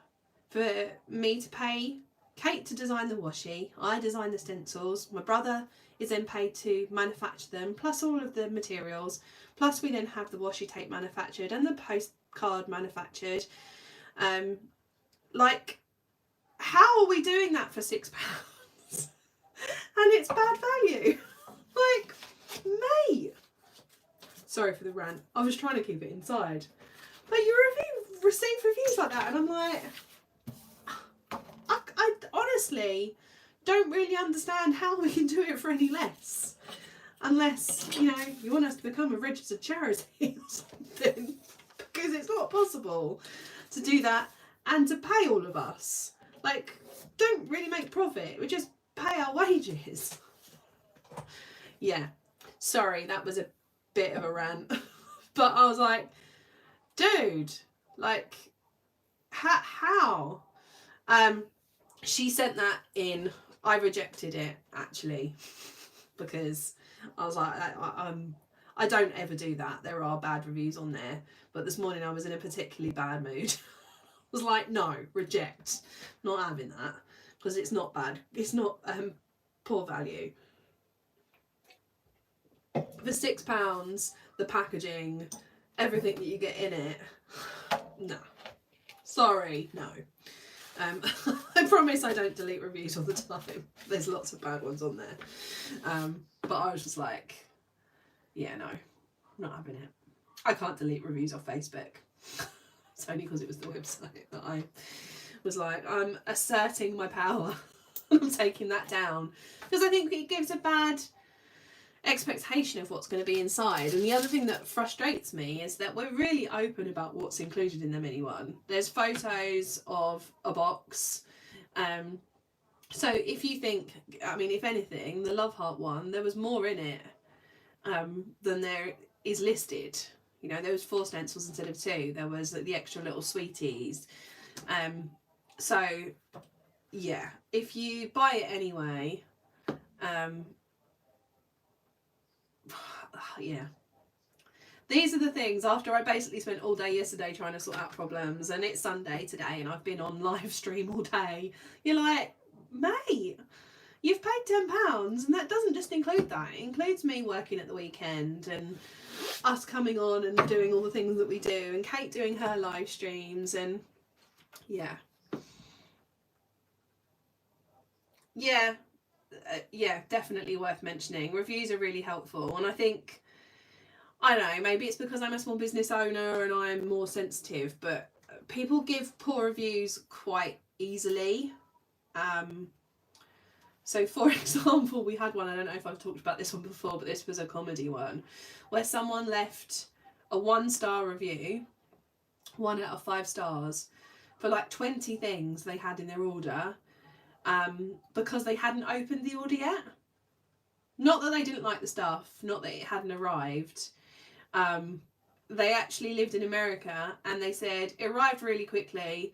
for me to pay Kate to design the washi. I design the stencils. My brother is then paid to manufacture them, plus all of the materials, plus we then have the washi tape manufactured and the postcard manufactured. Like, how are we doing that for £6? And it's bad value. Like, mate. Sorry for the rant. I was trying to keep it inside. But you receive reviews like that, and I'm like, I honestly don't really understand how we can do it for any less. Unless, you know, you want us to become a registered charity or something. Because it's not possible to do that and to pay all of us. Like, don't really make profit. We just pay our wages. Yeah. Sorry, that was a bit of a rant. But I was like, dude, like, how? She sent that in. I rejected it, actually, because I was like, I don't ever do that. There are bad reviews on there. But this morning I was in a particularly bad mood. I was like, no, reject. Not having that. Because it's not bad. It's not poor value. For £6, the packaging, everything that you get in it, no. Sorry, no. I promise I don't delete reviews all the time. There's lots of bad ones on there. But I was just like, yeah, no, I'm not having it. I can't delete reviews off Facebook. It's only because it was the website that I was like, I'm asserting my power. I'm taking that down. Because I think it gives a bad expectation of what's going to be inside. And the other thing that frustrates me is that we're really open about what's included in the mini one. There's photos of a box. So if you think, I mean, if anything, the Love Heart one, there was more in it than there is listed. You know, there was 4 stencils instead of 2. There was the extra little sweeties. So yeah, if you buy it anyway, yeah. These are the things, after I basically spent all day yesterday trying to sort out problems, and it's Sunday today and I've been on live stream all day, you're like, mate, you've paid £10 and that doesn't just include that. It includes me working at the weekend and us coming on and doing all the things that we do, and Kate doing her live streams, and yeah. Yeah, definitely worth mentioning. Reviews are really helpful, and I think, I don't know, maybe it's because I'm a small business owner and I'm more sensitive, but people give poor reviews quite easily. So for example, we had one, I don't know if I've talked about this one before, but this was a comedy one, where someone left a 1-star review, 1 out of 5 stars, for like 20 things they had in their order, because they hadn't opened the order yet. Not that they didn't like the stuff, not that it hadn't arrived. They actually lived in America, and they said it arrived really quickly,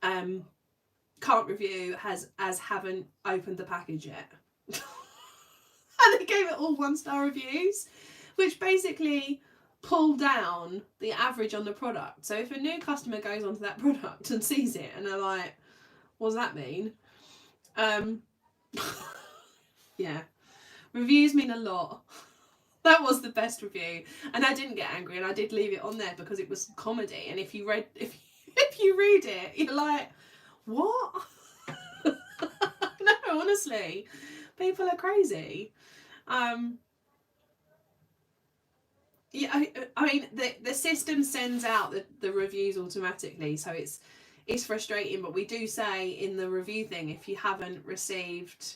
can't review, as haven't opened the package yet. And they gave it all 1-star reviews, which basically pull down the average on the product. So if a new customer goes onto that product and sees it and they're like, what does that mean? Yeah, reviews mean a lot. That was the best review, and I didn't get angry, and I did leave it on there because it was comedy. And if you read it, you're like, what? No, honestly, people are crazy. Yeah, I mean, the system sends out the reviews automatically, so it's frustrating. But we do say in the review thing, if you haven't received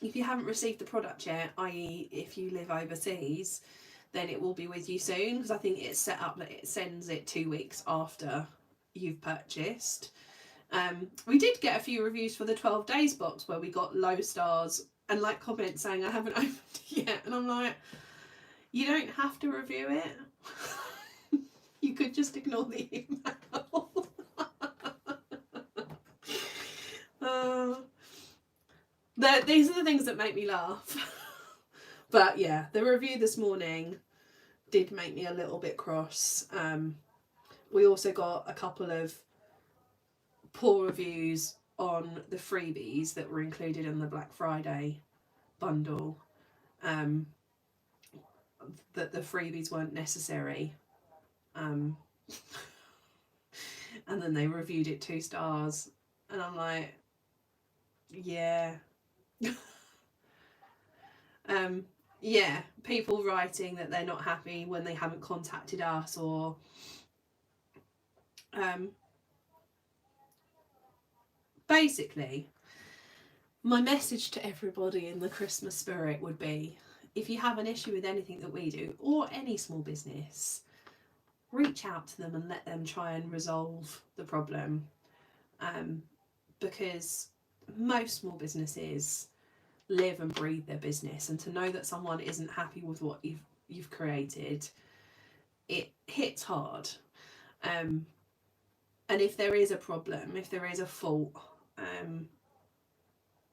the product yet, i.e. if you live overseas, then it will be with you soon, because I think it's set up that it sends it 2 weeks after you've purchased. We did get a few reviews for the 12 days box where we got low stars and like comments saying I haven't opened it yet, and I'm like, you don't have to review it. You could just ignore the email. These are the things that make me laugh. But yeah, the review this morning did make me a little bit cross. We also got a couple of poor reviews on the freebies that were included in the Black Friday bundle. That the freebies weren't necessary. And then they reviewed it 2 stars. And I'm like, yeah. Yeah, people writing that they're not happy when they haven't contacted us, or basically My message to everybody in the Christmas spirit would be, if you have an issue with anything that we do, or any small business, reach out to them and let them try and resolve the problem. Because most small businesses live and breathe their business, and to know that someone isn't happy with what you've created, it hits hard. And if there is a problem, if there is a fault,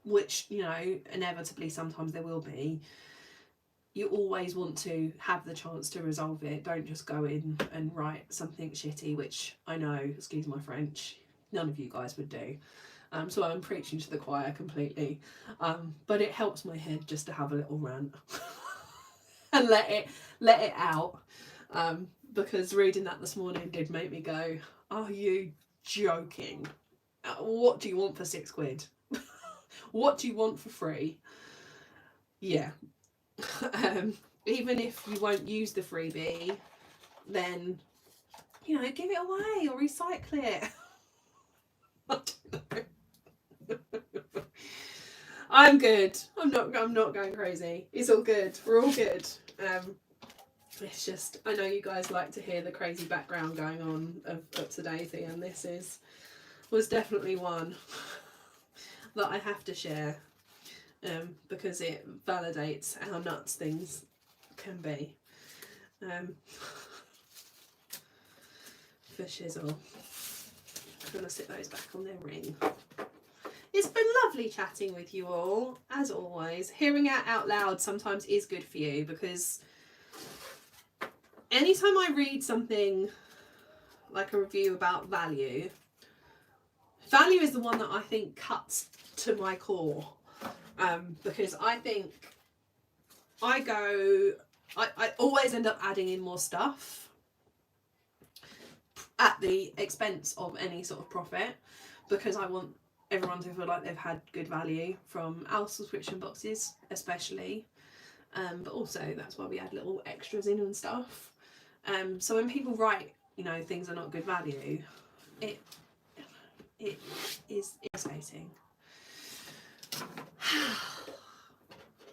which, you know, inevitably sometimes there will be, you always want to have the chance to resolve it. Don't just go in and write something shitty, which I know, excuse my French, none of you guys would do. So I'm preaching to the choir completely. But it helps my head just to have a little rant and let it out. Because reading that this morning did make me go, are you joking? What do you want for £6? What do you want for free? Yeah. Even if you won't use the freebie, then, you know, give it away or recycle it. I don't know. I'm good. I'm not going crazy. It's all good. We're all good. It's just, I know you guys like to hear the crazy background going on of today's thing, and this was definitely one that I have to share, because it validates how nuts things can be. For shizzle. I'm going to sit those back on their ring. It's been lovely chatting with you all, as always. Hearing out loud sometimes is good for you, because anytime I read something like a review about value is the one that I think cuts to my core. Because I think I always end up adding in more stuff at the expense of any sort of profit, because I want everyone to feel like they've had good value from our subscription boxes, especially. But also that's why we add little extras in and stuff. So when people write, you know, things are not good value, it is irritating.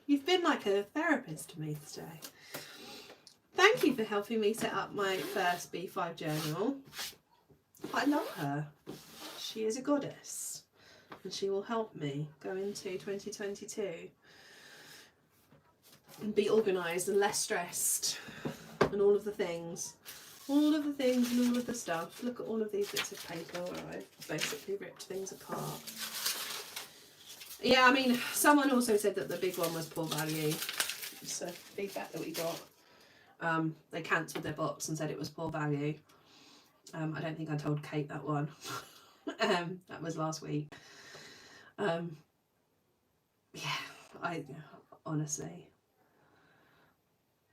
You've been like a therapist to me today. Thank you for helping me set up my first B5 journal. I love her. She is a goddess, and she will help me go into 2022 and be organised and less stressed, and all of the things and all of the stuff. Look at all of these bits of paper where I've basically ripped things apart. Yeah, I mean, someone also said that the big one was poor value. It's a feedback that we got. They cancelled their box and said it was poor value. I don't think I told Kate that one. That was last week. Yeah, I honestly,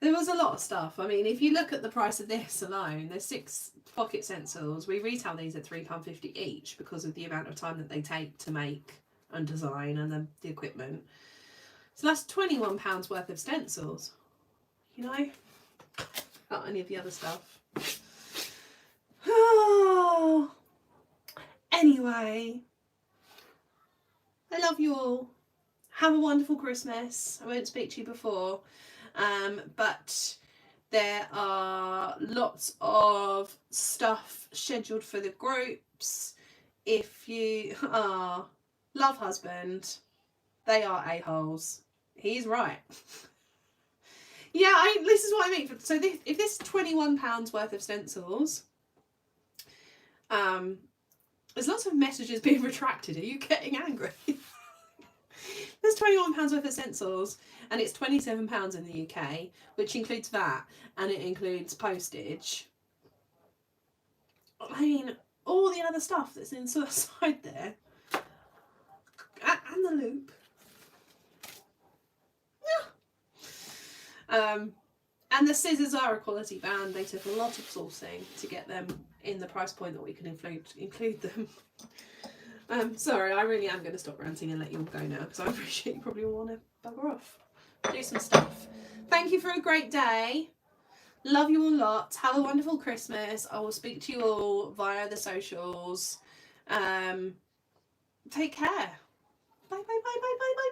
there was a lot of stuff. I mean, if you look at the price of this alone, there's 6 pocket stencils. We retail these at £3.50 each because of the amount of time that they take to make and design, and the equipment. So that's £21 worth of stencils, you know, not any of the other stuff. Anyway, I love you all. Have a wonderful Christmas. I won't speak to you before, but there are lots of stuff scheduled for the groups. If you are love husband, they are a-holes. He's right. Yeah, this is what I mean. So if this is £21 worth of stencils, there's lots of messages being retracted. Are you getting angry? There's £21 worth of stencils, and it's £27 in the UK, which includes VAT, and it includes postage. I mean, all the other stuff that's inside there, and the loop. And the scissors are a quality band. They took a lot of sourcing to get them in the price point that we can include them. Sorry, I really am going to stop ranting and let you all go now, because I appreciate you probably all want to bugger off, do some stuff. Thank you for a great day. Love you all lot. Have a wonderful Christmas. I will speak to you all via the socials. Take care. Bye, bye, bye, bye, bye, bye,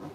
bye.